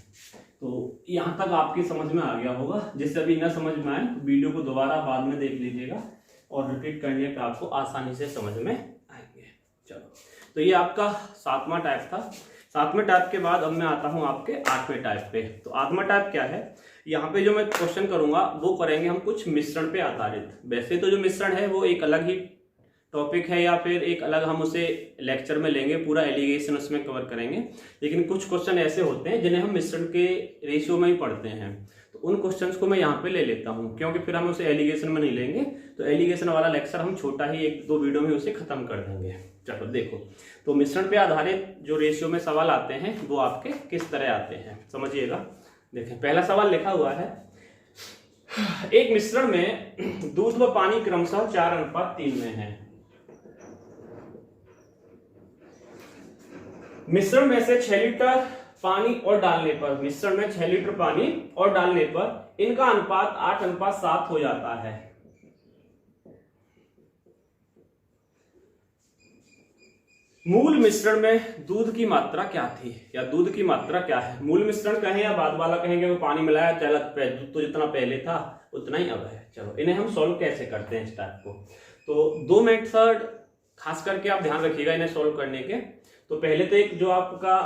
तो यहाँ तक आपकी समझ में आ गया होगा। जिससे अभी न समझ में आए वीडियो को दोबारा बाद में देख लीजिएगा, और रिपीट करने पे आपको आसानी से समझ में आएंगे। चलो, तो ये आपका 7वां टाइप था। 7वें टाइप के बाद अब मैं आता हूँ आपके 8वें टाइप पे। तो 8वां टाइप क्या है? यहाँ पे जो मैं क्वेश्चन करूंगा वो करेंगे हम कुछ मिश्रण पे आधारित। वैसे तो जो मिश्रण है वो एक अलग ही टॉपिक है, या फिर एक अलग हम उसे लेक्चर में लेंगे, पूरा एलिगेशन उसमें कवर करेंगे। लेकिन कुछ क्वेश्चन ऐसे होते हैं जिन्हें हम मिश्रण के रेशियो में ही पढ़ते हैं, तो उन क्वेश्चंस को मैं यहाँ पे ले लेता हूँ, क्योंकि फिर हम उसे एलिगेशन में नहीं लेंगे। तो एलिगेशन वाला लेक्चर हम छोटा ही 1-2 वीडियो में उसे खत्म कर देंगे। चलो देखो, तो मिश्रण पे आधारित जो रेशियो में सवाल आते हैं वो आपके किस तरह आते हैं समझिएगा। देखें, पहला सवाल लिखा हुआ है, एक मिश्रण में दूध व पानी क्रमशः 4:3 में है। मिश्रण में से 6 लीटर पानी और डालने पर, मिश्रण में 6 लीटर पानी और डालने पर इनका अनुपात 8:7 हो जाता है। मूल मिश्रण में दूध की मात्रा क्या थी, या दूध की मात्रा क्या है? मूल मिश्रण कहें या बाद वाला कहेंगे, वो पानी मिलाया चला, दूध तो जितना पहले था उतना ही अब है। चलो, इन्हें हम सॉल्व कैसे करते हैं इस टाइप को? तो 2 मेथड खास करके आप ध्यान रखिएगा इन्हें सॉल्व करने के। तो पहले तो एक जो आपका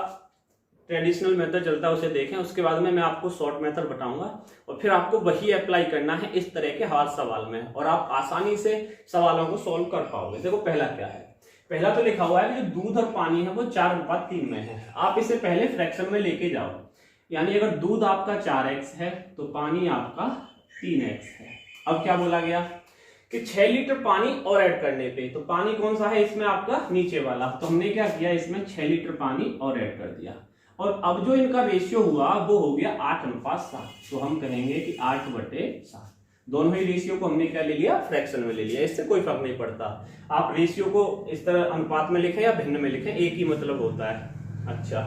ट्रेडिशनल मेथड चलता है उसे देखें, उसके बाद में मैं आपको शॉर्ट मेथड बताऊंगा, और फिर आपको वही अप्लाई करना है इस तरह के हार्ड सवाल में, और आप आसानी से सवालों को सॉल्व कर पाओगे। देखो पहला क्या है? पहला तो लिखा हुआ है कि जो दूध और पानी है वो 4:3 में है। आप इसे पहले फ्रैक्शन में लेके जाओ, यानी अगर दूध आपका 4x है तो पानी आपका 3x है। अब क्या बोला गया कि 6 लीटर पानी और ऐड करने पे, तो पानी कौन सा है इसमें? आपका नीचे वाला। तो हमने क्या किया, इसमें 6 लीटर पानी और ऐड कर दिया, और अब जो इनका रेशियो हुआ वो हो गया 8:7। तो हम कहेंगे कि 8/7। दोनों ही रेशियो को हमने क्या ले लिया? फ्रैक्शन में ले लिया। इससे कोई फर्क नहीं पड़ता, आप रेशियो को इस तरह अनुपात में लिखें या भिन्न में लिखें, एक ही मतलब होता है। अच्छा,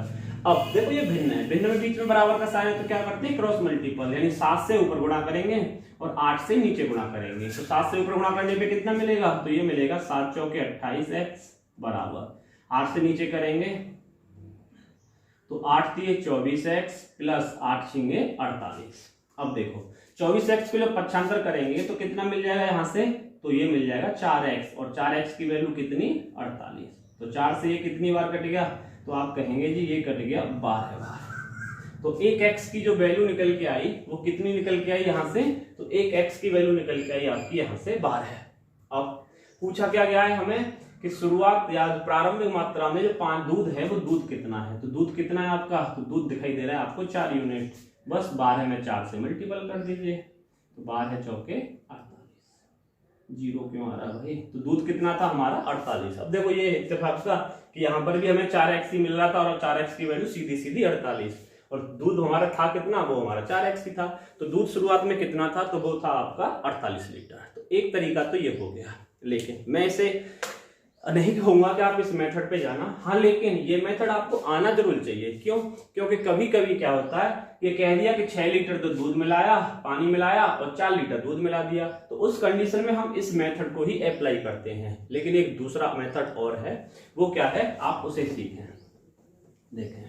अब देखो ये भिन्न है, भिन्न में बीच में बराबर का साइन है, तो क्या करते हैं? क्रॉस मल्टीपल, यानी 7 से ऊपर गुणा करेंगे और 8 से नीचे गुणा करेंगे। तो 7 से ऊपर गुणा करने पे कितना मिलेगा? तो ये मिलेगा 7 चौके 28x बराबर 8 से नीचे करेंगे तो 8 3 24x प्लस 8 छिंगे 48। अब देखो 24x को जब पक्षांतर करेंगे तो कितना मिल जाएगा यहाँ से? तो ये मिल जाएगा 4x, और 4x की वैल्यू कितनी? 48। तो 4 से ये कितनी बार कट गया? तो आप कहेंगे जी ये कट गया 12 बार। तो एक x की जो वैल्यू निकल के आई वो कितनी निकल के आई यहाँ से? तो एक x की वैल्यू निकल के आई आपकी यहाँ से 12 है। अब पूछा क्या गया है हमें कि शुरुआत या प्रारंभिक मात्रा में जो दूध है वो दूध कितना है। तो दूध कितना है आपका, तो दूध दिखाई दे रहा है आपको 4 यूनिट। बस 12 में 4 से मल्टीपल कर दीजिए, तो 12 चौके 48। जीरो क्यों आ रहा है भाई, तो दूध कितना था हमारा 48। अब देखो ये इत्तेफाक था कि यहाँ पर भी हमें 4x ही मिल रहा था और 4x की वैल्यू सीधी सीधी 48, और दूध हमारा था कितना, वो हमारा 4x ही था। तो दूध शुरुआत में कितना था, तो वो था आपका 48 लीटर। तो एक तरीका तो ये हो गया, लेकिन मैं इसे नहीं कहूंगा कि आप इस मेथड पे जाना, हाँ लेकिन ये मेथड आपको आना जरूर चाहिए। क्यों, क्योंकि कभी कभी क्या होता है, ये कह दिया कि 6 लीटर तो दूध मिलाया, पानी मिलाया और 4 लीटर दूध मिला दिया, तो उस कंडीशन में हम इस मेथड को ही अप्लाई करते हैं। लेकिन एक दूसरा मेथड और है, वो क्या है, आप उसे सीखें। देखें,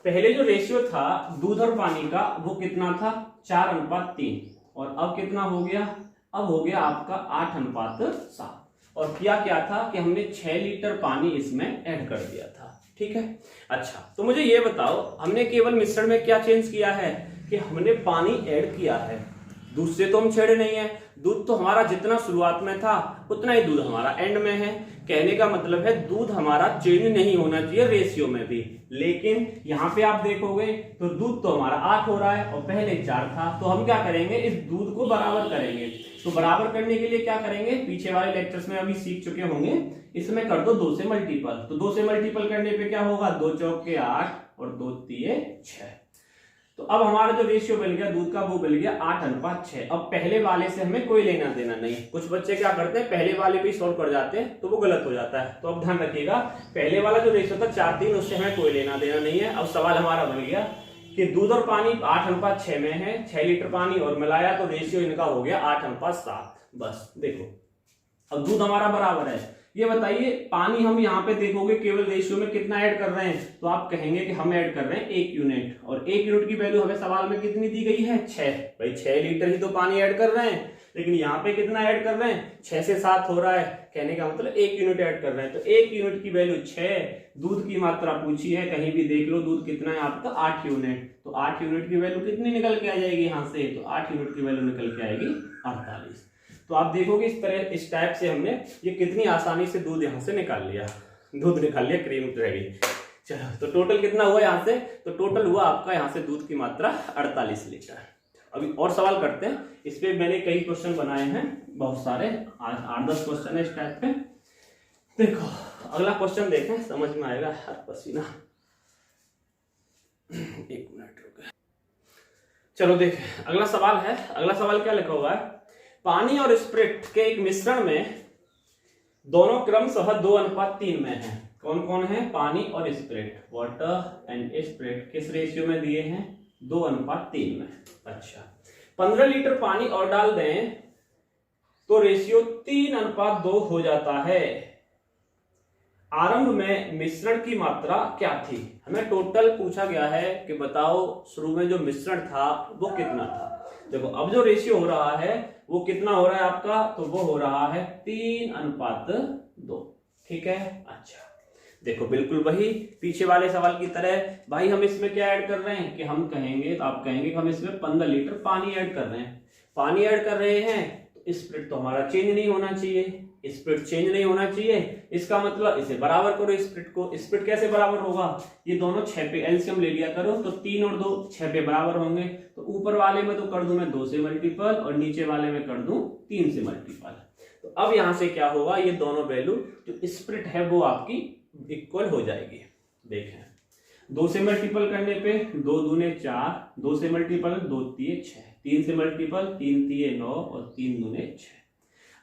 पहले जो रेशियो था दूध और पानी का वो कितना था, 4:3, और अब कितना हो गया, अब हो गया आपका 8:7। और किया क्या था कि हमने 6 लीटर पानी इसमें ऐड कर दिया था। ठीक है, अच्छा तो मुझे ये बताओ, हमने केवल मिश्रण में क्या चेंज किया है कि हमने पानी ऐड किया है, दूध से तो हम छेड़े नहीं है। दूध तो हमारा जितना शुरुआत में था उतना ही दूध हमारा एंड में है। कहने का मतलब है दूध हमारा चेंज नहीं होना चाहिए रेशियो में भी। लेकिन यहाँ पे आप देखोगे तो दूध तो हमारा 8 हो रहा है और पहले 4 था, तो हम क्या करेंगे, इस दूध को बराबर करेंगे। तो बराबर करने के लिए क्या करेंगे, पीछे वाले लेक्चर्स में अभी सीख चुके होंगे, इसमें कर दो 2 से मल्टीपल। तो 2 से मल्टीपल करने पे क्या होगा, 2 चौके 8 और 2 तिये 6। तो अब हमारा जो रेशियो बन गया दूध का वो बन गया 8:6। अब पहले वाले से हमें कोई लेना देना नहीं। कुछ बच्चे क्या करते हैं, पहले वाले पे सॉल्व कर जाते हैं, तो वो गलत हो जाता है। तो अब ध्यान रखिएगा, पहले वाला जो रेशियो था 4:3, उससे हमें कोई लेना देना नहीं है। अब सवाल हमारा बन गया कि दूध और पानी 8:6 में है, 6 लीटर पानी और मिलाया तो रेशियो इनका हो गया 8:7। बस देखो, अब दूध हमारा बराबर है। ये बताइए पानी हम यहाँ पे देखोगे केवल रेशियो में कितना ऐड कर रहे हैं, तो आप कहेंगे कि हम ऐड कर रहे हैं 1 यूनिट, और 1 यूनिट की वैल्यू हमें सवाल में कितनी दी गई है, 6। भाई 6 लीटर ही तो पानी ऐड कर रहे हैं, लेकिन यहाँ पे कितना ऐड कर रहे हैं, 6 से 7 हो रहा है। कहने का मतलब 1 यूनिट ऐड कर रहे हैं, तो 1 यूनिट की वैल्यू 6। दूध की मात्रा पूछी है, कहीं भी देख लो दूध कितना है आपका, 8 यूनिट। तो 8 यूनिट की वैल्यू कितनी निकल के आ जाएगी यहाँ से, तो 8 यूनिट की वैल्यू निकल के आएगी 48। तो आप देखोगे इस तरह, इस टाइप से हमने ये कितनी आसानी से दूध यहाँ से निकाल लिया, दूध निकाल लिया, क्रीम रह गई। चलो, तो टोटल कितना हुआ यहाँ से, तो टोटल हुआ आपका यहाँ से दूध की मात्रा 48 लीटर। अभी और सवाल करते हैं, इस पे मैंने कई क्वेश्चन बनाए हैं, बहुत सारे, 8-10 क्वेश्चन है इस टाइप पे। देखो अगला क्वेश्चन देखें, समझ में आएगा। हर पसीना, 1 मिनट रुक, चलो देखें अगला सवाल है। अगला सवाल क्या लिखा हुआ है, पानी और स्प्रिट के एक मिश्रण में दोनों क्रमशः 2:3 में हैं। कौन कौन है, पानी और स्प्रिट, वाटर एंड स्प्रिट किस रेशियो में दिए हैं, 2:3 में। अच्छा, 15 लीटर पानी और डाल दें तो रेशियो 3:2 हो जाता है। आरंभ में मिश्रण की मात्रा क्या थी। हमें टोटल पूछा गया है कि बताओ शुरू में जो मिश्रण था वो कितना था। देखो अब जो रेशियो हो रहा है वो कितना हो रहा है आपका, तो वो हो रहा है 3:2। ठीक है, अच्छा देखो बिल्कुल वही पीछे वाले सवाल की तरह। भाई हम इसमें क्या ऐड कर रहे हैं कि हम कहेंगे, तो आप कहेंगे कि हम इसमें 15 लीटर पानी ऐड कर रहे हैं। पानी ऐड कर रहे हैं तो स्प्रिट तो हमारा चेंज नहीं होना चाहिए, स्प्रिट चेंज नहीं होना चाहिए। इसका मतलब इसे बराबर करो स्प्रिट को। स्प्रिट कैसे बराबर होगा, ये दोनों 6 पे एलसीएम ले लिया करो, तो 3 और 2 6 पे बराबर होंगे। तो ऊपर वाले में तो कर दूं मैं 2 से मल्टीपल और नीचे वाले में कर दूं 3 से मल्टीपल। तो अब यहां से क्या होगा, ये दोनों वैल्यू जो स्प्रिट है वो आपकी इक्वल हो जाएगी। देखें 2 से मल्टीपल करने पे 2 दूने 4, 2 से मल्टीपल 2 तिये 6, 3 से मल्टीपल 3 तिये 9 और 3 दूने 6।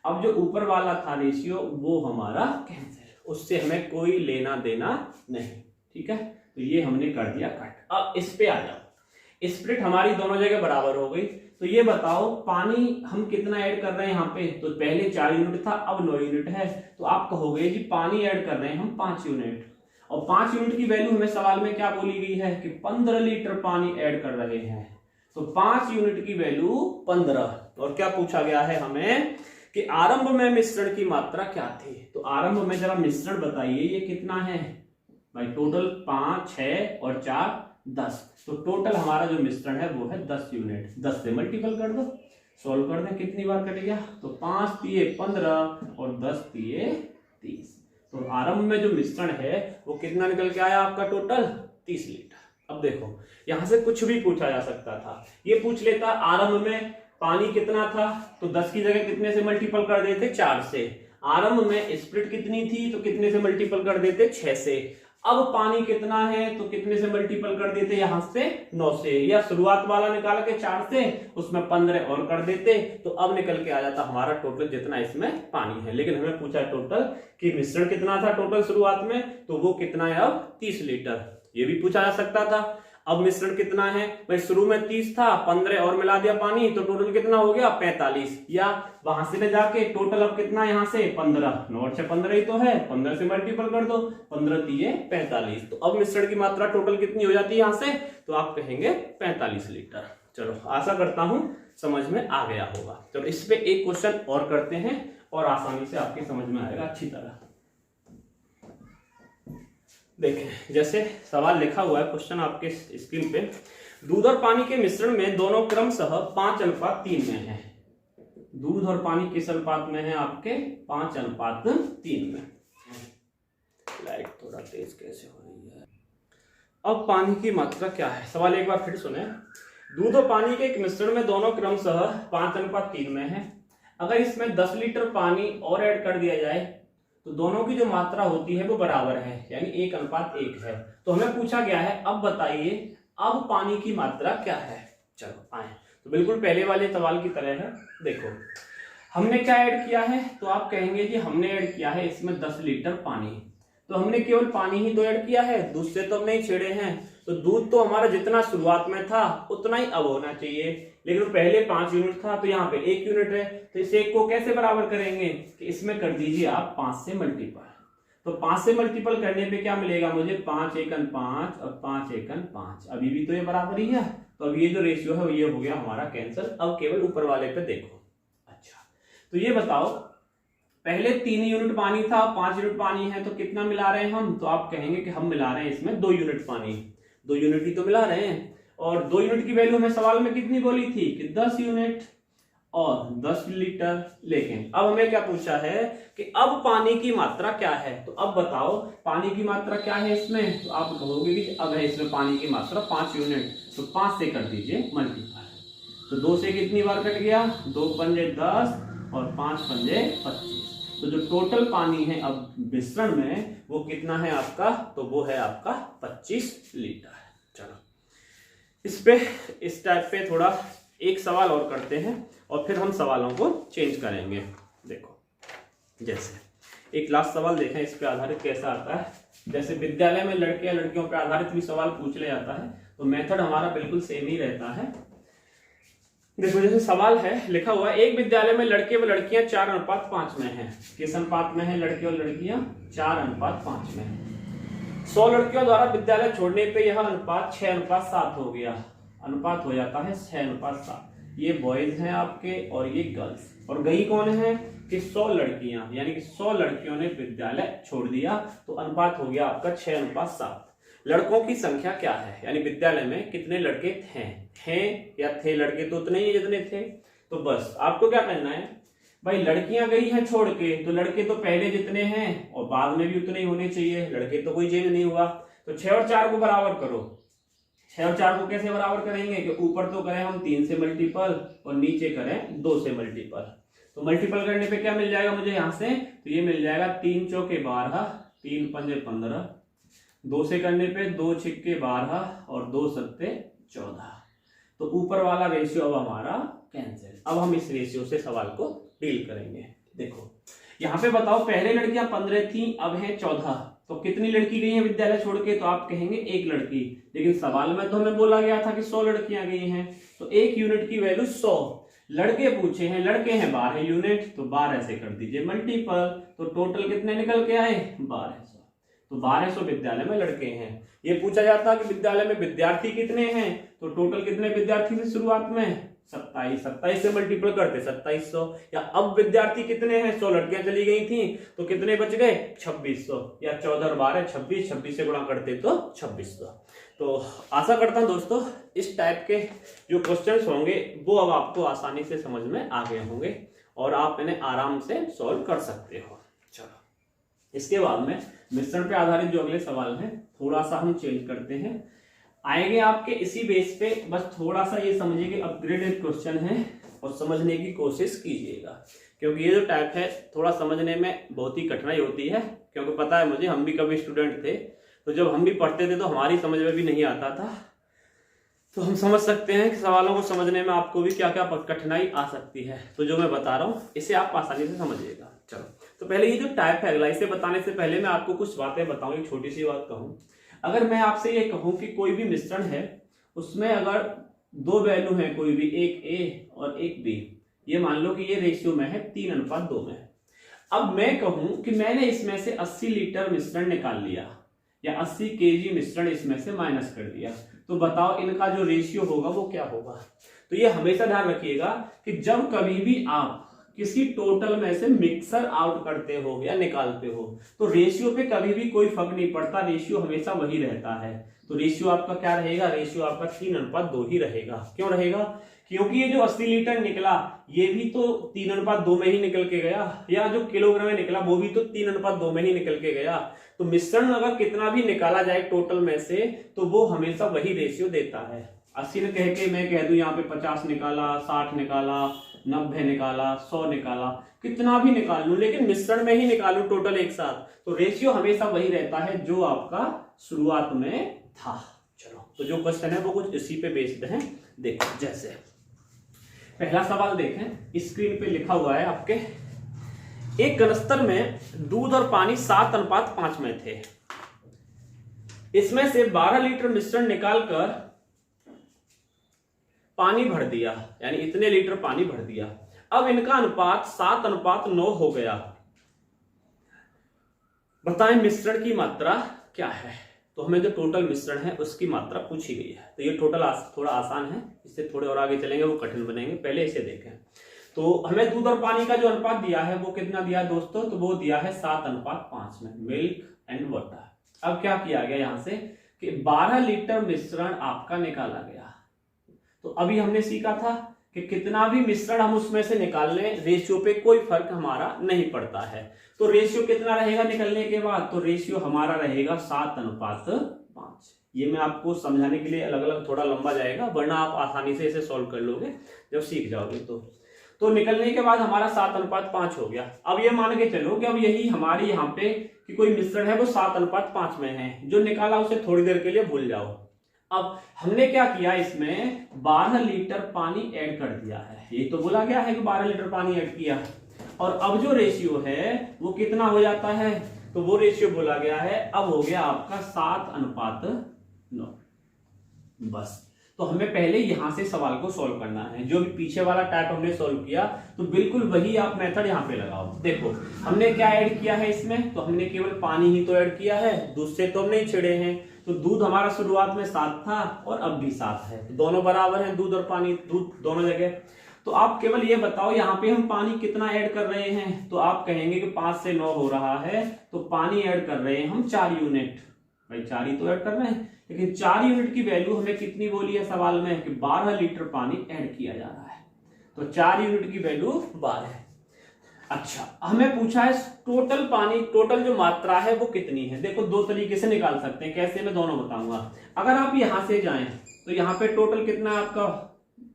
अब जो ऊपर वाला था रेशियो वो हमारा कैंसिल, उससे हमें कोई लेना देना नहीं। ठीक है, तो ये हमने कर दिया कट। अब इस पे आ जाओ, स्प्रिट हमारी दोनों जगह बराबर हो गई। तो ये बताओ पानी हम कितना ऐड कर रहे हैं यहाँ पे, तो पहले 4 यूनिट था अब 9 यूनिट है। तो आप कहोगे जी पानी ऐड कर रहे हैं हम 5 यूनिट, और 5 यूनिट की वैल्यू हमें सवाल में क्या बोली गई है कि 15 लीटर पानी ऐड कर रहे हैं। तो 5 यूनिट की वैल्यू 15। और क्या पूछा गया है हमें कि आरंभ में मिश्रण की मात्रा क्या थी। तो आरंभ में जरा मिश्रण बताइए ये कितना है भाई, टोटल 5, 6 और 4 10। तो टोटल हमारा जो मिश्रण है वो है 10 यूनिट। 10 से मल्टीपल कर दो, सॉल्व कर दें, कितनी बार कट गया, तो 5 तिये 15 और 10 तिये 30। तो आरंभ में जो मिश्रण है वो कितना निकल के आया आपका टोटल 30 लीटर। अब देखो यहां से कुछ भी पूछा जा सकता था, ये पूछ लेता आरंभ में पानी कितना था, तो 10 की जगह कितने से मल्टीपल कर देते 4 से। आरंभ में स्प्रिट कितनी थी, तो कितने से मल्टीपल कर देते 6 से। अब पानी कितना है, तो कितने से मल्टीपल कर देते यहां से 9 से, या शुरुआत वाला निकाल के 4 से उसमें 15 और कर देते, तो अब निकल के आ जाता हमारा टोटल जितना इसमें पानी है। लेकिन हमें पूछा टोटल कि मिश्रण कितना था टोटल शुरुआत में, तो वो कितना है अब 30 लीटर, ये भी पूछा जा सकता था। अब मिश्रण कितना है भाई, शुरू में 30 था, 15 और मिला दिया पानी, तो टोटल कितना हो गया 45, या वहां से ले जाके टोटल अब कितना यहाँ से 15, 9 से 15 ही तो है, 15 से मल्टीपल कर दो, 15 तिये 45। तो अब मिश्रण की मात्रा टोटल कितनी हो जाती है यहाँ से, तो आप कहेंगे 45 लीटर। चलो आशा करता हूं समझ में आ गया होगा। चलो इस पे एक क्वेश्चन और करते हैं और आसानी से आपकी समझ में आएगा अच्छी तरह। देखें जैसे सवाल लिखा हुआ है क्वेश्चन आपके स्क्रीन पे, दूध और पानी के मिश्रण में दोनों क्रमशः 5:3 में है। दूध और पानी किस अनुपात में है आपके 5:3 में। लाइट थोड़ा तेज कैसे हो रही है। अब पानी की मात्रा क्या है, सवाल एक बार फिर सुने। दूध और पानी के एक मिश्रण में दोनों क्रमशः 5:3 में है। अगर इसमें 10 लीटर पानी और ऐड कर दिया जाए तो दोनों की जो मात्रा होती है वो बराबर है, यानी 1:1 है। तो हमें पूछा गया है अब बताइए अब पानी की मात्रा क्या है। चलो आए, तो बिल्कुल पहले वाले सवाल की तरह है। देखो हमने क्या ऐड किया है, तो आप कहेंगे जी हमने ऐड किया है इसमें 10 लीटर पानी, तो हमने केवल पानी ही तो ऐड किया है, दूध से तो हम नहीं छेड़े हैं। तो दूध तो हमारा जितना शुरुआत में था उतना ही अब होना चाहिए, लेकिन पहले 5 यूनिट था तो यहाँ पे 1 यूनिट है, तो इस 1 को कैसे बराबर करेंगे कि इसमें कर दीजिए आप 5 से मल्टीपल। तो 5 से मल्टीपल करने पे क्या मिलेगा मुझे 5 एकन 5 और 5 एकन 5, अभी भी तो ये बराबर ही है। तो अब ये जो रेशियो है ये हो गया हमारा कैंसिल। अब केवल ऊपर वाले पे देखो। अच्छा तो ये बताओ पहले 3 यूनिट पानी था, 5 यूनिट पानी है, तो कितना मिला रहे हैं हम, तो आप कहेंगे कि हम मिला रहे हैं इसमें 2 यूनिट पानी, 2 यूनिट ही तो मिला रहे हैं। और 2 यूनिट की वैल्यू हमें सवाल में कितनी बोली थी कि 10 यूनिट और 10 लीटर। लेकिन अब हमें क्या पूछा है कि अब पानी की मात्रा क्या है, तो अब बताओ पानी की मात्रा क्या है इसमें, तो आप कहोगे कि अब है इसमें पानी की मात्रा 5 यूनिट, तो 5 से कर दीजिए मल्टीप्लाई। तो 2 से कितनी बार कट गया, 2 पंजे 10 और 5 पंजे 25। तो जो टोटल पानी है अब मिश्रण में वो कितना है आपका, तो वो है आपका 25 लीटर। चलो इस टाइप पे थोड़ा एक सवाल और करते हैं और फिर हम सवालों को चेंज करेंगे। देखो जैसे एक लास्ट सवाल देखें इस पे आधारित कैसा आता है। जैसे विद्यालय में लड़के या लड़कियों पर आधारित भी सवाल पूछ लिया जाता है, तो मेथड हमारा बिल्कुल सेम ही रहता है। देखो जैसे सवाल है लिखा हुआ है एक विद्यालय में लड़के व लड़कियां 4:5 में हैं। किस अनुपात में है लड़के और लड़कियां, 4:5 में है। 100 लड़कियों द्वारा विद्यालय छोड़ने पे यह अनुपात 6:7 हो गया, अनुपात हो जाता है 6:7। ये बॉयज हैं आपके और ये गर्ल्स, और गई कौन है कि 100 लड़कियां, यानी कि 100 लड़कियों ने विद्यालय छोड़ दिया, तो अनुपात हो गया आपका 6:7। लड़कों की संख्या क्या है, यानी विद्यालय में कितने लड़के हैं या थे, लड़के तो उतने ही जितने थे। तो बस आपको क्या करना है भाई, लड़कियां गई हैं छोड़ के, तो लड़के तो पहले जितने हैं और बाद में भी उतने ही होने चाहिए, लड़के तो कोई चेंज नहीं हुआ। तो 6 और 4 को बराबर करो। 6 और 4 को कैसे बराबर करेंगे कि ऊपर तो करें हम 3 से मल्टीपल और नीचे करें 2 से मल्टीपल। तो मल्टीपल करने पे क्या मिल जाएगा मुझे यहाँ से, तो ये मिल जाएगा 3 चौके 12, 3 पंजे 15, 2 से करने पे 2 छिक्के 12 और 2 सत्ते 14। तो ऊपर वाला रेशियो अब हमारा कैंसिल। अब हम इस रेशियो से सवाल को डील करेंगे। देखो यहाँ पे बताओ पहले लड़कियां 15 थी, अब है 14, तो कितनी लड़की गई हैं विद्यालय छोड़ के, तो आप कहेंगे 1 लड़की। लेकिन सवाल में तो हमें बोला गया था कि 100 लड़कियां गई हैं, तो 1 यूनिट की वैल्यू 100। लड़के पूछे हैं, लड़के हैं 12 यूनिट, तो 12 से कर दीजिए मल्टीपल, तो टोटल कितने निकल के आए 1200। तो 1200 विद्यालय में लड़के हैं। ये पूछा जाता है कि विद्यालय में विद्यार्थी कितने हैं, तो टोटल कितने विद्यार्थी थे शुरुआत में 27, 27 से मल्टीपल करते 2700। या अब विद्यार्थी कितने हैं, 100 लड़कियां चली गई थी, तो कितने बच गए 2600, या 14 और 12 26, 26 से गुणा करते तो 2600। तो आशा करता हूं दोस्तों इस टाइप के जो क्वेश्चंस होंगे वो अब आपको आसानी से समझ में आ गए होंगे और आप इन्हें आराम से सॉल्व कर सकते हो। चलो इसके बाद में मिश्रण पे आधारित जो अगले सवाल हैं थोड़ा सा हम चेंज करते हैं, आएंगे आपके इसी बेस पे। बस थोड़ा सा ये समझिए कि अपग्रेडेड क्वेश्चन है और समझने की कोशिश कीजिएगा, क्योंकि ये जो टाइप है थोड़ा समझने में बहुत ही कठिनाई होती है। क्योंकि पता है मुझे, हम भी कभी स्टूडेंट थे तो जब हम भी पढ़ते थे तो हमारी समझ में भी नहीं आता था। तो हम समझ सकते हैं कि सवालों को समझने में आपको भी क्या क्या कठिनाई आ सकती है। तो जो मैं बता रहा हूँ इसे आप आसानी से समझिएगा। चलो तो पहले ये जो टाइप है अगला, इसे बताने से पहले मैं आपको कुछ बातें बताऊं, एक छोटी सी बात कहूँ। अगर मैं आपसे ये कहूँ कि कोई भी मिश्रण है उसमें अगर दो वैल्यू है कोई भी, एक ए और एक बी, ये मान लो कि ये रेशियो में है 3:2 में। अब मैं कहूँ कि मैंने इसमें से 80 लीटर मिश्रण निकाल लिया या 80 केजी मिश्रण इसमें से माइनस कर दिया, तो बताओ इनका जो रेशियो होगा वो क्या होगा। तो ये हमेशा ध्यान रखिएगा कि जब कभी भी आप किसी टोटल में से मिक्सर आउट करते हो या निकालते हो तो रेशियो पे कभी भी कोई फर्क नहीं पड़ता, रेशियो हमेशा वही रहता है। तो रेशियो आपका क्या रहेगा, रेशियो आपका 3:2 ही रहेगा। क्यों रहेगा, क्योंकि ये जो 80 लीटर निकला ये भी तो 3:2 में ही निकल के गया, या जो किलोग्राम में निकला वो भी तो 3:2 में ही निकल के गया। तो मिश्रण अगर कितना भी निकाला जाए टोटल में से तो वो हमेशा वही रेशियो देता है। 80 ने कह के मैं कह दूं यहाँ पे 50 निकाला, 60 निकाला, 90 निकाला, 100 निकाला, कितना भी निकाल लूं, लेकिन मिश्रण में ही निकालूं टोटल एक साथ, तो रेशियो हमेशा वही रहता है जो आपका शुरुआत में था। चलो तो जो क्वेश्चन है वो कुछ इसी पे बेस्ड है। देखो जैसे पहला सवाल देखें, स्क्रीन पे लिखा हुआ है आपके, एक कनस्तर में दूध और पानी 7:5 में थे। इसमें से 12 लीटर मिश्रण निकालकर पानी भर दिया, यानी इतने लीटर पानी भर दिया। अब इनका अनुपात 7:9 हो गया। बताएं मिश्रण की मात्रा क्या है। तो हमें जो टोटल मिश्रण है उसकी मात्रा पूछी गई है। तो ये टोटल थोड़ा आसान है, इससे थोड़े और आगे चलेंगे वो कठिन बनेंगे। पहले इसे देखें। तो हमें दूध और पानी का जो अनुपात दिया है वो कितना दिया है दोस्तों, तो वो दिया है 7:5 में, मिल्क एंड वाटर। अब क्या किया गया यहां से कि 12 लीटर मिश्रण आपका निकाला गया। तो अभी हमने सीखा था कि कितना भी मिश्रण हम उसमें से निकाल लें रेशियो पे कोई फर्क हमारा नहीं पड़ता है। तो रेशियो कितना रहेगा निकलने के बाद, तो रेशियो हमारा रहेगा 7:5। ये मैं आपको समझाने के लिए अलग अलग थोड़ा लंबा जाएगा, वरना आप आसानी से इसे सॉल्व कर लोगे जब सीख जाओगे। तो निकलने के बाद हमारा 7:5 हो गया। अब ये मान के चलो कि अब यही हमारी यहाँ पे कि कोई मिश्रण है वो 7:5 में है, जो निकाला उसे थोड़ी देर के लिए भूल जाओ। अब हमने क्या किया, इसमें 12 लीटर पानी ऐड कर दिया है। ये तो बोला गया है कि 12 लीटर पानी ऐड किया, और अब जो रेशियो है वो कितना हो जाता है, तो वो रेशियो बोला गया है अब हो गया आपका 7:9। बस तो हमें पहले यहां से सवाल को सॉल्व करना है। जो भी पीछे वाला टाइप हमने सॉल्व किया तो बिल्कुल वही आप मेथड यहां पे लगाओ। देखो हमने क्या ऐड किया है इसमें, तो हमने केवल पानी ही तो ऐड किया है, दूध से तो हम नहीं छिड़े हैं। तो दूध हमारा शुरुआत में 7 था और अब भी 7 है, तो दोनों बराबर हैं, दूध और पानी, दूध दोनों जगह। तो आप केवल ये बताओ यहाँ पे हम पानी कितना ऐड कर रहे हैं, तो आप कहेंगे कि 5 से 9 हो रहा है, तो पानी ऐड कर रहे हैं हम 4 यूनिट। भाई 4 ही तो ऐड कर रहे हैं, लेकिन 4 यूनिट की वैल्यू हमें कितनी बोली है सवाल में कि 12 लीटर पानी ऐड किया जा रहा है, तो 4 यूनिट की वैल्यू 12 है। अच्छा हमें पूछा है टोटल पानी, टोटल जो मात्रा है वो कितनी है। देखो दो तरीके से निकाल सकते हैं, कैसे मैं दोनों बताऊंगा। अगर आप यहां से जाएं तो यहाँ पे टोटल कितना है आपका,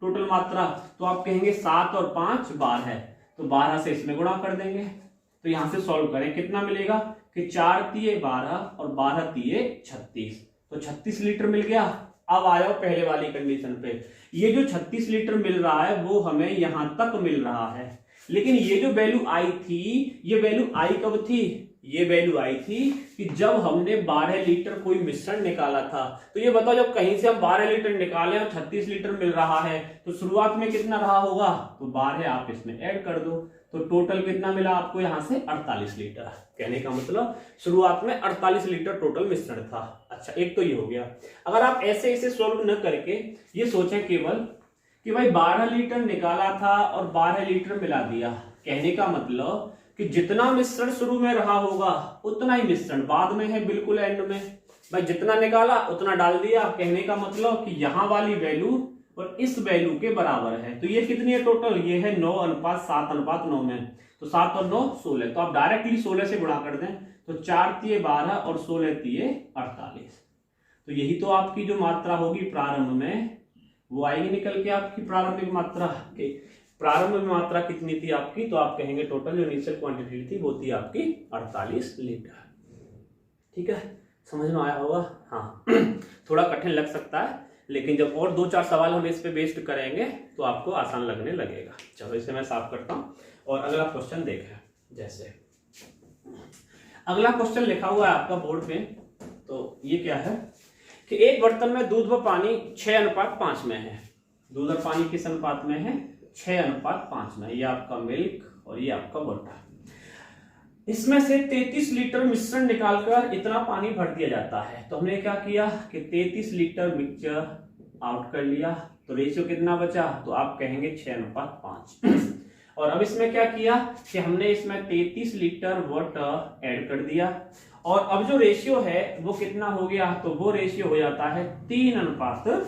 टोटल मात्रा, तो आप कहेंगे 7 और 5 12 है, तो 12 से इसमें गुणा कर देंगे। तो यहां से सॉल्व करें कितना मिलेगा कि 4 तिये 12 और 12 तिये 36, तो 36 लीटर मिल गया। अब आ जाओ पहले वाली कंडीशन पे, ये जो 36 लीटर मिल रहा है वो हमें यहां तक मिल रहा है, लेकिन ये जो वैल्यू आई थी, ये वैल्यू आई कब थी, ये वैल्यू आई थी कि जब हमने 12 लीटर कोई मिश्रण निकाला था। तो ये बताओ जब कहीं से हम 12 लीटर निकाले और 36 लीटर मिल रहा है तो शुरुआत में कितना रहा होगा, तो 12 आप इसमें ऐड कर दो, तो टोटल कितना मिला आपको यहां से 48 लीटर। कहने का मतलब शुरुआत में 48 लीटर टोटल मिश्रण था। अच्छा एक तो ये हो गया। अगर आप ऐसे इसे सोल्व न करके ये सोचें केवल कि भाई 12 लीटर निकाला था और 12 लीटर मिला दिया, कहने का मतलब कि जितना मिश्रण शुरू में रहा होगा उतना ही मिश्रण बाद में है, बिल्कुल एंड में भाई जितना निकाला उतना डाल दिया। कहने का मतलब कि यहाँ वाली वैल्यू और इस वैल्यू के बराबर है। तो ये कितनी है टोटल, ये है 9:7:9 में। तो 7 और 9 16। तो आप डायरेक्टली 16 से गुणा कर दें तो 4 तिये 12 और 16 तिये 48। तो यही तो आपकी जो मात्रा होगी प्रारंभ में वो आएगी निकल के आपकी प्रारंभिक मात्रा। प्रारंभ में मात्रा कितनी थी आपकी, तो आप कहेंगे टोटल जो इनिशियल क्वांटिटी थी वो थी आपकी 48 लीटर। ठीक है, समझ में आया होगा। हाँ थोड़ा कठिन लग सकता है, लेकिन जब और 2-4 सवाल हम इस पे बेस्ड करेंगे तो आपको आसान लगने लगेगा। चलो इसे मैं साफ करता हूं और अगला क्वेश्चन देखें। जैसे अगला क्वेश्चन लिखा हुआ है आपका बोर्ड पे, तो ये क्या है कि एक बर्तन में दूध व पानी 6:5 में है। दूध और पानी किस अनुपात में है, 6:5 में। ये आपका मिल्क और ये आपका बटर। इसमें से 33 लीटर मिश्रण निकालकर इतना पानी भर दिया जाता है। तो हमने क्या किया कि 33 लीटर मिक्सचर आउट कर लिया, तो रेशियो कितना बचा, तो आप कहेंगे 6:5। और अब इसमें क्या किया कि हमने इसमें 33 लीटर वाटर ऐड कर दिया, और अब जो रेशियो है वो कितना हो गया, तो वो रेशियो हो जाता है 3:4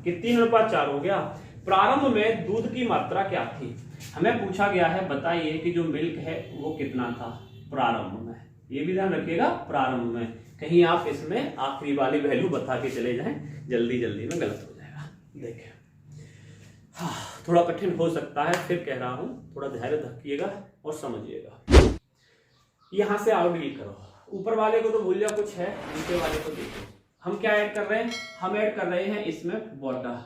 कि 3:4 हो गया। प्रारंभ में दूध की मात्रा क्या थी, हमें पूछा गया है बताइए कि जो मिल्क है वो कितना था प्रारंभ में। ये भी ध्यान रखिएगा, प्रारंभ में, कहीं आप इसमें आखिरी वाली वैल्यू बता के चले जाएं, जल्दी जल्दी में गलत हो जाएगा। देखिए हाँ, थोड़ा कठिन हो सकता है, फिर कह रहा हूं थोड़ा धैर्य रखिएगा और समझिएगा। यहां से आउट डील करो, ऊपर वाले को तो भूल जाओ कुछ है, नीचे वाले को देखो। हम क्या ऐड कर रहे हैं, हम ऐड कर रहे हैं इसमें वाटर।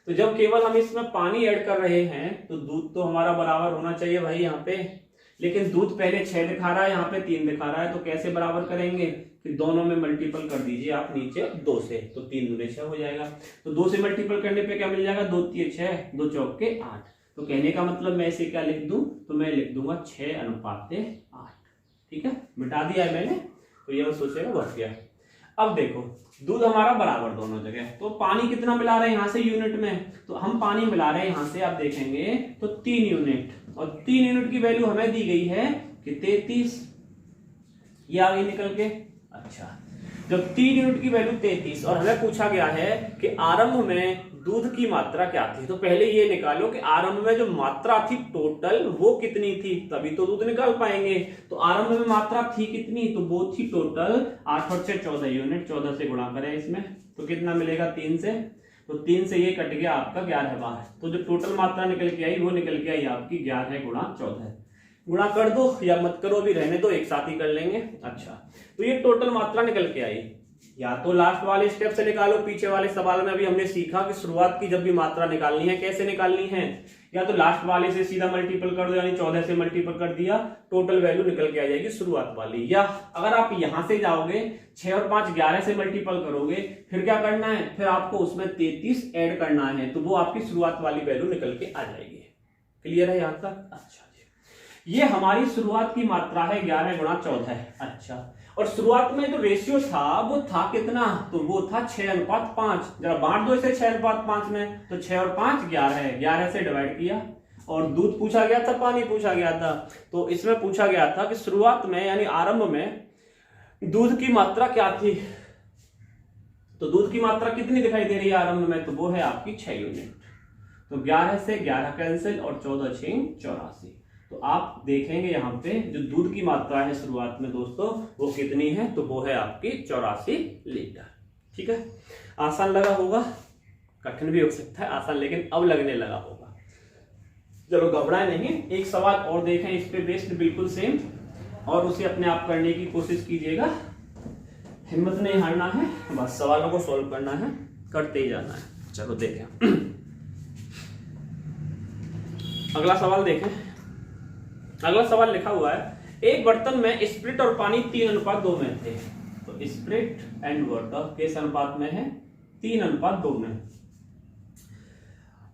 तो जब केवल हम इसमें पानी ऐड कर रहे हैं तो दूध तो हमारा बराबर होना चाहिए भाई यहाँ पे, लेकिन दूध पहले 6 दिखा रहा है, यहाँ पे 3 दिखा रहा है। तो कैसे बराबर करेंगे कि दोनों में मल्टीपल कर दीजिए आप नीचे 2 से, तो 3 दूने 6 हो जाएगा। तो 2 से मल्टीपल करने पे क्या मिल जाएगा, 2 तिये 6, 2 चौके 8। तो कहने का मतलब मैं इसे क्या लिख दूं, तो मैं लिख दूंगा 6:8। ठीक है, मिटा दिया है मैंने, तो ये सोचेगा बढ़ गया। अब देखो दूध हमारा बराबर दोनों जगह, तो पानी कितना मिला रहे हैं यहाँ से यूनिट में, तो हम पानी मिला रहे हैं यहाँ से, आप देखेंगे तो 3 यूनिट, और 3 यूनिट की वैल्यू हमें दी गई है कि 33, ये आ गई निकल के। अच्छा, जब 3 यूनिट की वैल्यू 33 और हमें पूछा गया है कि आरंभ में दूध की मात्रा क्या थी, तो पहले ये निकालो कि आरंभ में जो मात्रा थी टोटल वो कितनी थी, तभी तो दूध निकाल पाएंगे। तो आरंभ में मात्रा थी कितनी, तो वो थी टोटल 8 और 6 14 यूनिट। 14 से गुणा करें इसमें तो कितना मिलेगा, 3 से, तो 3 से ये कट गया आपका 11 बार। तो जो टोटल मात्रा निकल के आई वो निकल के आई आपकी 11 गुणा 14। गुणा कर दो या मत करो, अभी रहने दो, एक साथ ही कर लेंगे। अच्छा, तो ये टोटल मात्रा निकल के आई। या तो लास्ट वाले स्टेप से निकालो, पीछे वाले सवाल में अभी हमने सीखा कि शुरुआत की जब भी मात्रा निकालनी है कैसे निकालनी है, या तो लास्ट वाले से सीधा मल्टीपल कर दो, यानी 14 से मल्टीपल कर दिया, टोटल वैल्यू निकल के आ जाएगी शुरुआत वाली। या अगर आप यहां से जाओगे 6 और 5 11 से मल्टीपल करोगे, फिर क्या करना है, फिर आपको उसमें 33 ऐड करना है, तो वो आपकी शुरुआत वाली वैल्यू निकल के आ जाएगी। क्लियर है यहां तक? अच्छा जी, ये हमारी शुरुआत की मात्रा है 11 गुणा 14। अच्छा, और शुरुआत में जो रेशियो था वो था कितना, तो वो था 6:5। जरा बांट दो इसे 6:5 में, तो 6 और 5 11, 11 से डिवाइड किया। और दूध पूछा गया था, पानी पूछा गया था, तो इसमें पूछा गया था कि शुरुआत में यानी आरंभ में दूध की मात्रा क्या थी। तो दूध की मात्रा कितनी दिखाई दे रही है आरंभ में, तो वो है आपकी 6 यूनिट। तो 11 से 11 कैंसिल और 14 6 84। तो आप देखेंगे यहाँ पे जो दूध की मात्रा है शुरुआत में दोस्तों वो कितनी है, तो वो है आपकी 84 लीटर। ठीक है, आसान लगा होगा, कठिन भी हो सकता है आसान, लेकिन अब लगने लगा होगा। चलो घबराए नहीं, एक सवाल और देखें इस पे बेस्ड बिल्कुल सेम, और उसे अपने आप करने की कोशिश कीजिएगा, हिम्मत नहीं हारना है, बस सवालों को सॉल्व करना है, करते ही जाना है। चलो देखें अगला सवाल देखें। अगला सवाल लिखा हुआ है एक बर्तन में स्प्रिट और पानी 3:2 में थे। तो स्प्रिट एंड वाटर किस अनुपात में है, 3:2 में।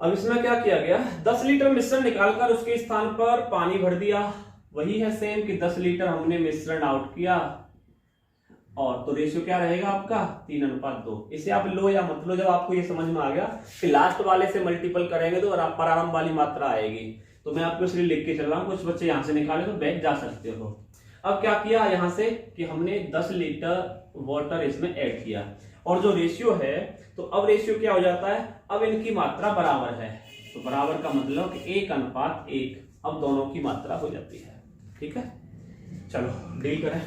अब इसमें क्या किया गया, 10 लीटर मिश्रण निकालकर उसके स्थान पर पानी भर दिया। वही है सेम कि 10 लीटर हमने मिश्रण आउट किया, और तो रेशियो क्या रहेगा आपका 3:2। इसे आप लो या मत लो, जब आपको ये समझ में आ गया कि लास्ट वाले से मल्टीपल करेंगे तो प्रारंभ वाली मात्रा आएगी। तो मैं आपको इसलिए लिख के चल रहा हूं, कुछ बच्चे यहां से निकाले तो बैठ जा सकते हो। अब क्या किया यहां से कि हमने 10 लीटर वाटर इसमें ऐड किया, और जो रेशियो है तो अब रेशियो क्या हो जाता है, अब इनकी मात्रा बराबर है, तो बराबर का मतलब कि 1:1, अब दोनों की मात्रा हो जाती है। ठीक है, चलो डील करें।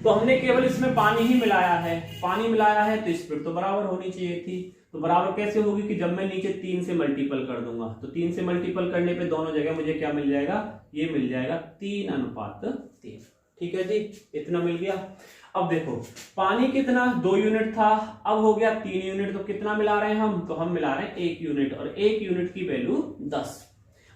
तो हमने केवल इसमें पानी ही मिलाया है, पानी मिलाया है तो स्पीड तो बराबर होनी चाहिए थी। तो बराबर कैसे होगी कि जब मैं नीचे 3 से मल्टीपल कर दूंगा, तो 3 से मल्टीपल करने पे दोनों जगह मुझे क्या मिल जाएगा, ये मिल जाएगा 3:3। ठीक है जी, इतना मिल गया। अब देखो पानी कितना 2 यूनिट था, अब हो गया 3 यूनिट, तो कितना मिला रहे हैं हम, तो हम मिला रहे हैं 1 यूनिट, और 1 यूनिट की वैल्यू 10।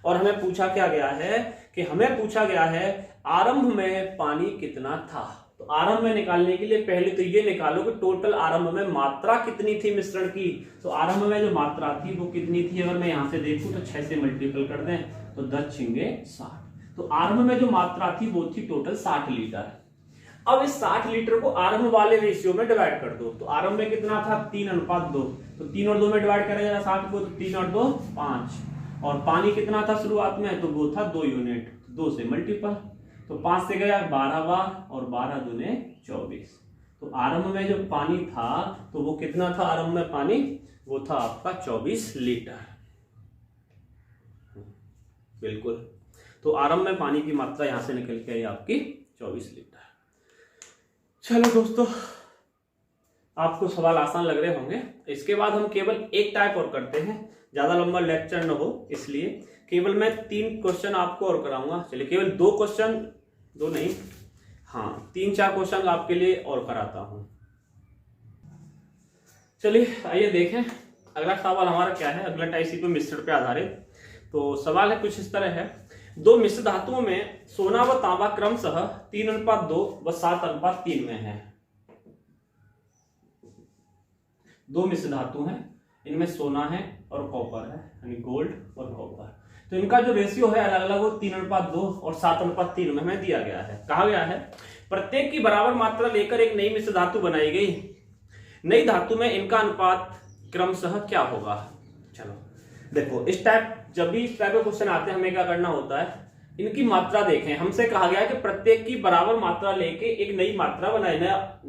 और हमें पूछा क्या गया है कि हमें पूछा गया है आरंभ में पानी कितना था। तो आरंभ में निकालने के लिए पहले तो ये निकालो कि टोटल आरंभ में मात्रा कितनी थी मिश्रण की। तो आरंभ में जो मात्रा थी वो कितनी थी, अगर मैं यहां से देखूं तो 6 से मल्टीपल कर दें तो 10 × 60। तो आरंभ में जो मात्रा थी वो थी टोटल 60 लीटर। अब इस 60 लीटर को आरंभ वाले रेशियो में डिवाइड कर दो। तो आरंभ में कितना था 3:2, तो 3 और 2 में डिवाइड करा जाएगा 60 को, तो 3 और 2 5। और पानी कितना था शुरुआत में, तो वो था 2 यूनिट, 2 से मल्टीपल, तो 5 से गया 12 बार, और 12 दूने 24। तो आरंभ में जो पानी था तो वो कितना था, आरंभ में पानी वो था आपका 24 लीटर। बिल्कुल, तो आरंभ में पानी की मात्रा यहां से निकल के आई आपकी 24 लीटर। चलो दोस्तों, आपको सवाल आसान लग रहे होंगे। इसके बाद हम केवल एक टाइप और करते हैं, ज्यादा लंबा लेक्चर न हो इसलिए केवल मैं 3 क्वेश्चन आपको और कराऊंगा। चलिए केवल 2 क्वेश्चन, 2 नहीं, हाँ 3-4 क्वेश्चन आपके लिए और कराता हूं। चलिए आइए देखें अगला सवाल हमारा क्या है। अगला टाइप इसी पे मिश्रण पे आधारित। तो सवाल है कुछ इस तरह है, 2 मिश्र धातुओं में सोना व तांबा क्रमशः 3:2 व 7:3 में है। 2 मिश्र धातु हैं, इनमें सोना है और कॉपर है, यानी गोल्ड और कॉपर। तो इनका जो रेशियो है अलग अलग वो 3:2 और 7:3 में हमें दिया गया है। कहा गया है प्रत्येक की बराबर मात्रा लेकर एक नई मिश्र धातु बनाई गई, नई धातु में इनका अनुपात क्रमशः क्या होगा। चलो देखो, इस टाइप जब भी इस टाइप के क्वेश्चन आते हैं हमें क्या करना होता है, इनकी मात्रा देखें। हमसे कहा गया है कि प्रत्येक की बराबर मात्रा लेके एक नई मात्रा बनाई,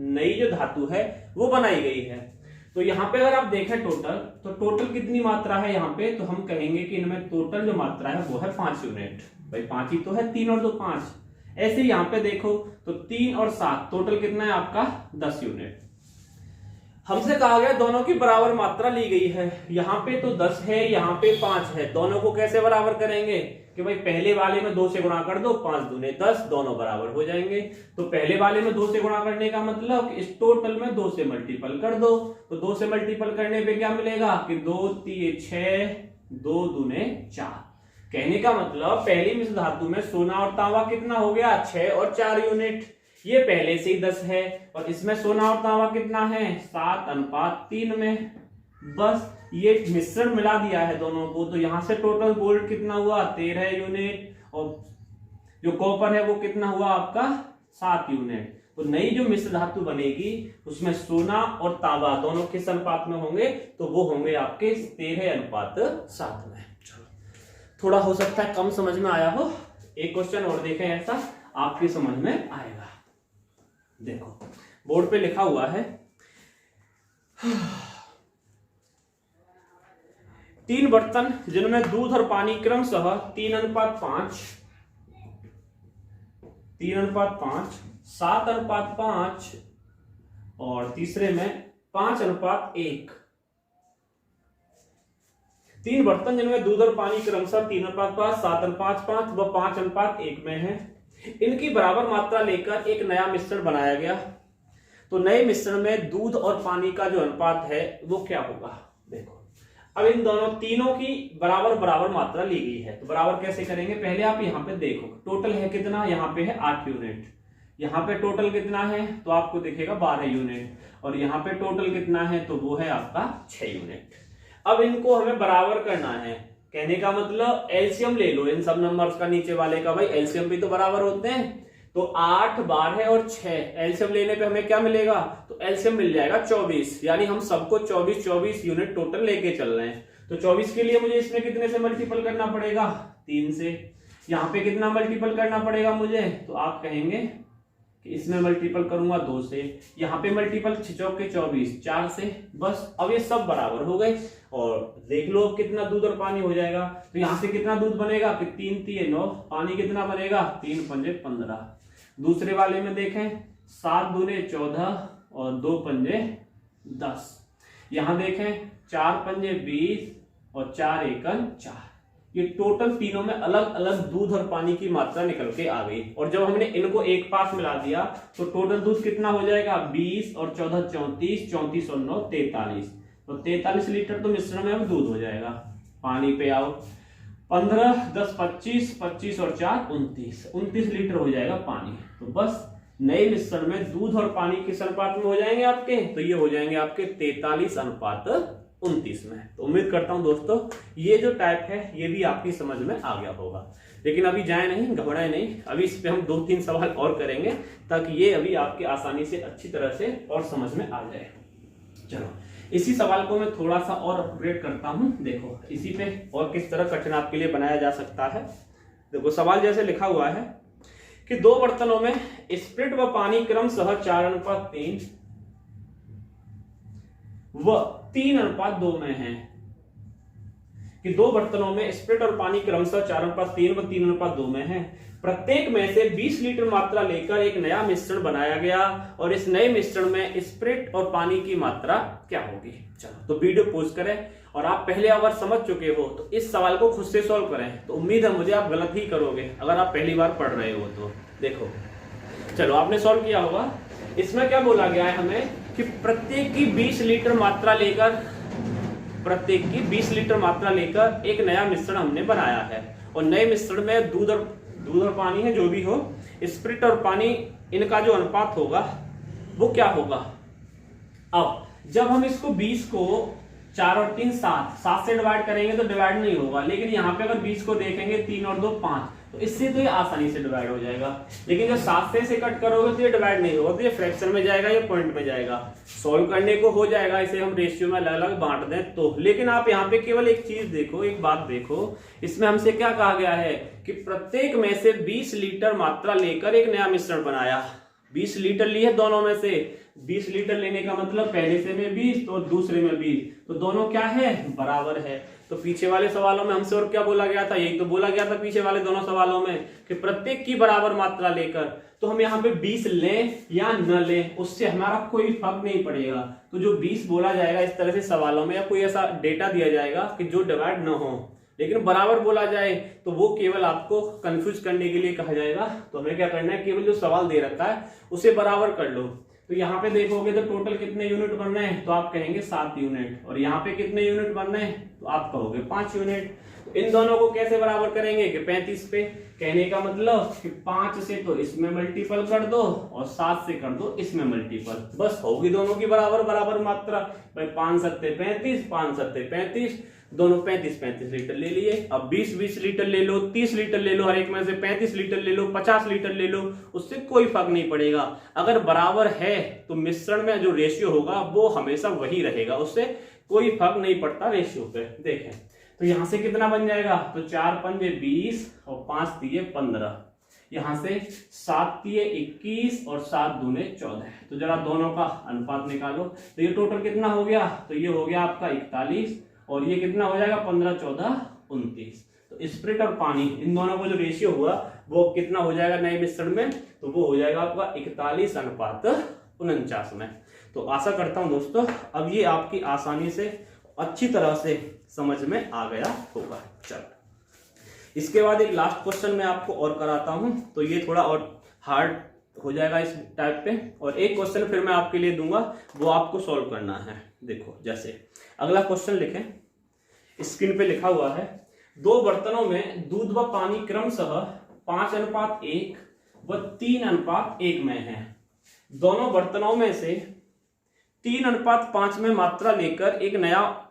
नई जो धातु है वो बनाई गई है। तो यहाँ पे अगर आप देखें टोटल, तो टोटल कितनी मात्रा है यहाँ पे, तो हम कहेंगे कि इनमें टोटल जो मात्रा है वो है 5 यूनिट। भाई 5 ही तो है, 3 और 2 5। ऐसे यहाँ पे देखो तो 3 और 7 टोटल कितना है आपका 10 यूनिट। हमसे कहा गया दोनों की बराबर मात्रा ली गई है, यहाँ पे तो 10 है, यहाँ पे 5 है। दोनों को कैसे बराबर करेंगे कि भाई पहले वाले में 2 से गुणा कर दो, 5 दूने 10, दोनों बराबर हो जाएंगे। तो पहले वाले में 2 से गुणा करने का मतलब इस टोटल में 2 से मल्टीपल कर दो। तो 2 से मल्टीपल करने पे क्या मिलेगा कि 2 3 6, 2 दूने 4। कहने का मतलब पहली मिश्र धातु में सोना और तांबा कितना हो गया 6 और 4 यूनिट, ये पहले से ही 10 है। और इसमें सोना और तांबा कितना है 7:3 में। बस ये मिश्रण मिला दिया है दोनों को, तो यहां से टोटल गोल्ड कितना हुआ 13 यूनिट, और जो कॉपर है वो कितना हुआ आपका 7 यूनिट। तो नई जो मिश्र धातु बनेगी उसमें सोना और तांबा दोनों किस अनुपात में होंगे, तो वो होंगे आपके 13:7 में। चलो थोड़ा हो सकता है कम समझ में आया हो, एक क्वेश्चन और देखें, ऐसा आपकी समझ में आएगा। देखो बोर्ड पे लिखा हुआ है 3 बर्तन जिनमें दूध और पानी क्रमशः 3:5, 3:5, 7:5 और तीसरे में 5:1। 3 बर्तन जिनमें दूध और पानी क्रमशः 3:5, 7:5 व 5:1 में है, इनकी बराबर मात्रा लेकर एक नया मिश्रण बनाया गया। तो नए मिश्रण में दूध और पानी का जो अनुपात है वो क्या होगा। देखो अब इन दोनों तीनों की बराबर बराबर मात्रा ली गई है, तो बराबर कैसे करेंगे, पहले आप यहाँ पे देखो टोटल है कितना, यहाँ पे है 8 यूनिट, यहाँ पे टोटल कितना है तो आपको दिखेगा 12 यूनिट, और यहाँ पे टोटल कितना है तो वो है आपका 6 यूनिट। अब इनको हमें बराबर करना है, कहने का मतलब एलसीएम ले लो इन सब नंबर्स का, नीचे वाले का, भाई एलसीएम भी तो बराबर होते हैं। तो 8, 12 और 6 एलसीएम लेने पे हमें क्या मिलेगा, तो एलसीएम मिल जाएगा 24, यानी हम सबको 24 यूनिट टोटल लेके चल रहे हैं। तो 24 के लिए मुझे इसमें कितने से मल्टीपल करना पड़ेगा 3 से, यहाँ पे कितना मल्टीपल करना पड़ेगा मुझे, तो आप कहेंगे इसमें मल्टीपल करूंगा 2 से, यहाँ पे मल्टीपल 6 चौके 24, 4 से, बस अब ये सब बराबर हो गए। और देख लो कितना दूध और पानी हो जाएगा। तो यहाँ से कितना दूध बनेगा कि 3 तिये 9, पानी कितना बनेगा 3 पंजे 15। दूसरे वाले में देखें 7 दूने 14 और 2 पंजे 10। यहाँ देखें 4 पंजे 20 और 4 एकम 4। ये टोटल तीनों में अलग अलग दूध और पानी की मात्रा निकल के आ गई। और जब हमने इनको एक पास मिला दिया तो टोटल दूध कितना हो जाएगा 20 और 14 34, 34 और 9 43। तो 43 लीटर तो मिश्रण में अब दूध हो जाएगा। पानी पे आओ, 15 10 25, 25 और 4 29, 29 लीटर हो जाएगा पानी। तो बस नए मिश्रण में दूध और पानी किस अनुपात में हो जाएंगे आपके, तो ये हो जाएंगे आपके 43:29 में। तो उम्मीद करता हूं दोस्तों ये जो टाइप है ये भी आपकी समझ में आ गया होगा। लेकिन अभी जाए नहीं, घबराए नहीं, अभी इस पे हम 2-3 सवाल और करेंगे ताकि ये अभी आपके आसानी से अच्छी तरह से और समझ में आ जाए। चलो इसी सवाल को मैं थोड़ा सा और अपग्रेड करता हूं। देखो इसी पे और किस तरह कठिन आपके लिए बनाया जा सकता है। देखो सवाल जैसे लिखा हुआ है कि 2 बर्तनों में स्प्रिट व पानी क्रमशः 4:3 व 3:2 में है। कि 2 बर्तनों में स्प्रिट और पानी क्रमशः 4:3 व 3:2 में है। प्रत्येक में से 20 लीटर मात्रा लेकर एक नया मिश्रण बनाया गया और इस नए मिश्रण में स्प्रिट और पानी की मात्रा क्या होगी। चलो तो वीडियो पॉज करें और आप पहले अगर समझ चुके हो तो इस सवाल को खुद से सॉल्व करें। तो उम्मीद है मुझे आप गलत ही करोगे अगर आप पहली बार पढ़ रहे हो तो। देखो चलो आपने सॉल्व किया होगा। इसमें क्या बोला गया है हमें कि प्रत्येक की 20 लीटर मात्रा लेकर एक नया मिश्रण हमने बनाया है और नए मिश्रण में दूध और पानी है जो भी हो, स्प्रिट और पानी इनका जो अनुपात होगा वो क्या होगा। अब जब हम इसको 20 को 4 और 3 7 से डिवाइड करेंगे तो डिवाइड नहीं होगा, लेकिन यहाँ पे अगर 20 को देखेंगे 3 और 2 5 तो इससे तो ये आसानी से डिवाइड हो जाएगा। लेकिन जब 7 से कट करोगे तो ये डिवाइड नहीं होगा, तो ये फ्रैक्शन में जाएगा, ये पॉइंट में जाएगा। सॉल्व करने को हो जाएगा इसे हम रेशियो में अलग अलग बांट दें तो। लेकिन आप यहाँ पे केवल एक चीज देखो, एक बात देखो, इसमें हमसे क्या कहा गया है कि प्रत्येक में से 20 लीटर मात्रा लेकर एक नया मिश्रण बनाया। 20 लीटर लिए दोनों में से, 20 लीटर लेने का मतलब पहले से में 20 तो दूसरे में 20, तो दोनों क्या है बराबर है। तो पीछे वाले सवालों में हमसे और क्या बोला गया था, यही तो बोला गया था पीछे वाले दोनों सवालों में कि प्रत्येक की बराबर मात्रा लेकर। तो हम यहाँ पे 20 लें या न लें उससे हमारा कोई फर्क नहीं पड़ेगा। तो जो 20 बोला जाएगा इस तरह से सवालों में या कोई ऐसा डेटा दिया जाएगा कि जो डिवाइड न हो, लेकिन बराबर बोला जाए तो वो केवल आपको कंफ्यूज करने के लिए कहा जाएगा। तो हमें क्या करना है, केवल जो सवाल दे रखा है उसे बराबर कर लो। तो यहाँ पे देखोगे तो टोटल कितने यूनिट बन रहे हैं, तो आप कहेंगे 7 यूनिट, और यहाँ पे कितने यूनिट बन रहे हैं तो आप कहोगे 5 यूनिट। तो इन दोनों को कैसे बराबर करेंगे कि 35 पे, कहने का मतलब कि 5 से तो इसमें मल्टीपल कर दो और 7 से कर दो इसमें मल्टीपल, बस होगी दोनों की बराबर मात्रा। भाई 5 सत्ते 35, 5 सत्ते 35, दोनों 35 लीटर ले लिए। अब 20 लीटर ले लो, 30 लीटर ले लो, हर एक में से 35 लीटर ले लो, 50 लीटर ले लो, उससे कोई फर्क नहीं पड़ेगा। अगर बराबर है तो मिश्रण में जो रेशियो होगा वो हमेशा वही रहेगा, उससे कोई फर्क नहीं पड़ता रेशियो पे। देखें तो यहां से कितना बन जाएगा, तो 4 पंजे 20 और 5 तिये 15, यहां से 7 तिये 21 और 7 दूने 14। तो जरा दोनों का अनुपात निकालो तो ये टोटल कितना हो गया, तो ये हो गया आपका 41 और ये कितना हो जाएगा 15 14 29। तो स्प्रिट और पानी इन दोनों का जो रेशियो हुआ वो कितना हो जाएगा नए मिश्रण में, तो वो हो जाएगा आपका 41:49 में। तो आशा करता हूं दोस्तों अब ये आपकी आसानी से अच्छी तरह से समझ में आ गया होगा। चलो इसके बाद एक लास्ट क्वेश्चन मैं आपको और कराता हूं, तो ये थोड़ा और हार्ड हो जाएगा इस टाइप पे, और एक क्वेश्चन फिर मैं आपके लिए दूंगा वो आपको सॉल्व करना है। देखो जैसे अगला क्वेश्चन लिखें, स्क्रीन पे लिखा हुआ है 2 बर्तनों में दूध व पानी क्रमशः 5:1 व 3:1 में है। दोनों बर्तनों में से 3:5 में मात्रा लेकर एक नया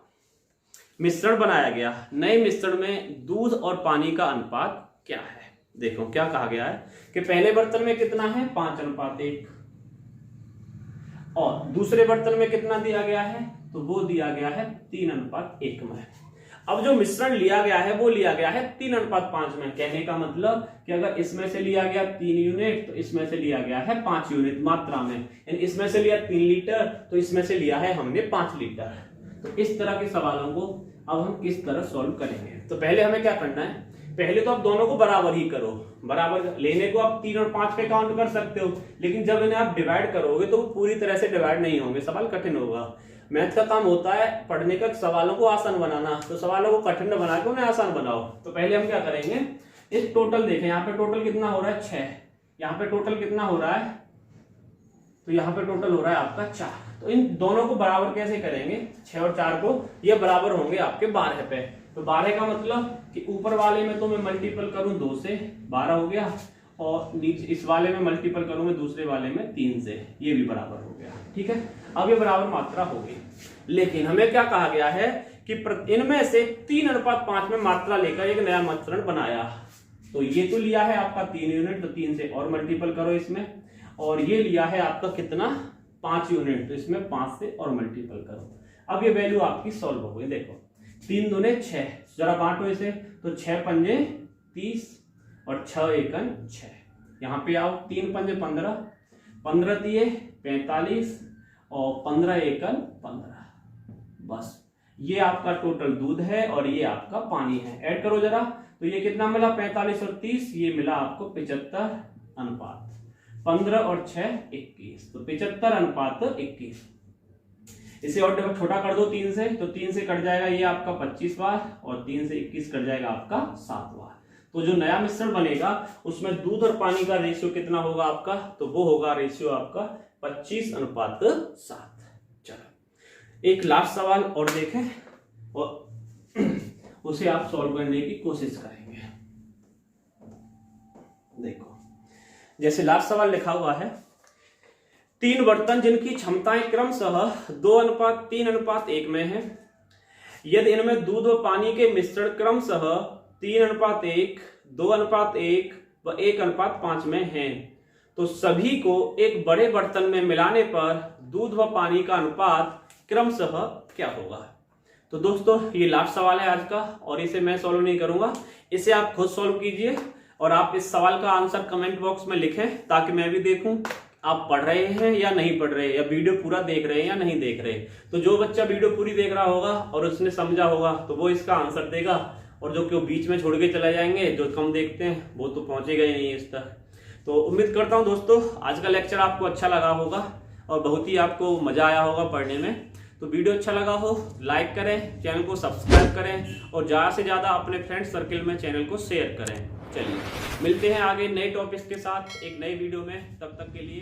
मिश्रण बनाया गया। नए मिश्रण में दूध और पानी का अनुपात क्या है। देखो क्या कहा गया है कि पहले बर्तन में कितना है 5:1 और दूसरे बर्तन में कितना दिया गया है, तो वो दिया गया है 3:1 में। अब जो मिश्रण लिया गया है वो लिया गया है 3:5 में। कहने का मतलब कि अगर इसमें से लिया गया 3 यूनिट तो इसमें से लिया गया है 5 यूनिट मात्रा में, यानी इसमें से लिया 3 लीटर तो इसमें से लिया है हमने 5 लीटर। तो इस तरह के सवालों को अब हम किस तरह सॉल्व करेंगे। तो पहले हमें क्या करना है, पहले तो आप दोनों को बराबर ही करो। बराबर लेने को आप 3 और 5 पे काउंट कर सकते हो, लेकिन जब इन्हें आप डिवाइड करोगे तो वो पूरी तरह से डिवाइड नहीं होंगे, सवाल कठिन होगा। मैथ का काम होता है पढ़ने का सवालों को आसान बनाना, तो सवालों को कठिन बना के उन्हें आसान बनाओ। तो पहले हम क्या करेंगे, इस टोटल देखें, यहाँ पे टोटल कितना हो रहा है 6, यहाँ पे टोटल कितना हो रहा है, तो यहाँ पे टोटल हो रहा है आपका 4। तो इन दोनों को बराबर कैसे करेंगे, 6 और 4 को, ये बराबर होंगे आपके 12 पे। तो 12 का मतलब कि ऊपर वाले में तो मैं मल्टीपल करूं 2 से, 12 हो गया, और नीचे इस वाले में मल्टीपल करूं मैं दूसरे वाले में 3 से, ये भी बराबर हो गया। ठीक है, अब ये बराबर मात्रा होगी। लेकिन हमें क्या कहा गया है कि इनमें से 3:5 में मात्रा लेकर एक नया मिश्रण बनाया। तो ये तो लिया है आपका 3 यूनिट, तो 3 से और मल्टीपल करो इसमें, और ये लिया है आपका कितना 5 यूनिट, तो इसमें 5 से और मल्टीपल करो। अब ये वैल्यू आपकी सॉल्व हो गई। देखो 3 दूने 6, जरा बांटो इसे, तो 6 पंजे 30 और 6 एकन 6। यहाँ पे आओ, 3 पंजे 15, 15 दिए 45 और 15 एकन 15। बस ये आपका टोटल दूध है और ये आपका पानी है। ऐड करो जरा, तो ये कितना मिला 45 और 30, ये मिला आपको 75 अनुपात 15 और 6 21, तो 75:21। इसे और छोटा कर दो 3 से, तो 3 से कट जाएगा ये आपका 25 बार और 3 से 21 कट जाएगा आपका 7 बार। तो जो नया मिश्रण बनेगा उसमें दूध और पानी का रेशियो कितना होगा आपका, तो वो होगा रेशियो आपका 25:7। चलो एक लास्ट सवाल और देखें और उसे आप सॉल्व करने की कोशिश करेंगे। देखो जैसे लास्ट सवाल लिखा हुआ है, 3 बर्तन जिनकी क्षमताएं क्रमशः 2:3:1 में है, यदि इनमें दूध और पानी के मिश्रण क्रमशः 3:1, 2:1 व 1:5 में हैं, तो सभी को एक बड़े बर्तन में मिलाने पर दूध व पानी का अनुपात क्रमशः क्या होगा। तो दोस्तों ये लास्ट सवाल है आज का, और इसे मैं सॉल्व नहीं करूंगा, इसे आप खुद सॉल्व कीजिए और आप इस सवाल का आंसर कमेंट बॉक्स में लिखें ताकि मैं भी देखूं आप पढ़ रहे हैं या नहीं पढ़ रहे, या वीडियो पूरा देख रहे हैं या नहीं देख रहे। तो जो बच्चा वीडियो पूरी देख रहा होगा और उसने समझा होगा तो वो इसका आंसर देगा, और जो क्यों बीच में छोड़ के चले जाएंगे, जो कम देखते हैं वो तो पहुंचेगा ही नहीं इस तक। तो उम्मीद करता हूं दोस्तों आज का लेक्चर आपको अच्छा लगा होगा और बहुत ही आपको मजा आया होगा पढ़ने में। तो वीडियो अच्छा लगा हो लाइक करें, चैनल को सब्सक्राइब करें और ज़्यादा से ज़्यादा अपने फ्रेंड सर्किल में चैनल को शेयर करें। चलिए मिलते हैं आगे नए टॉपिक्स के साथ एक नई वीडियो में, तब तक के लिए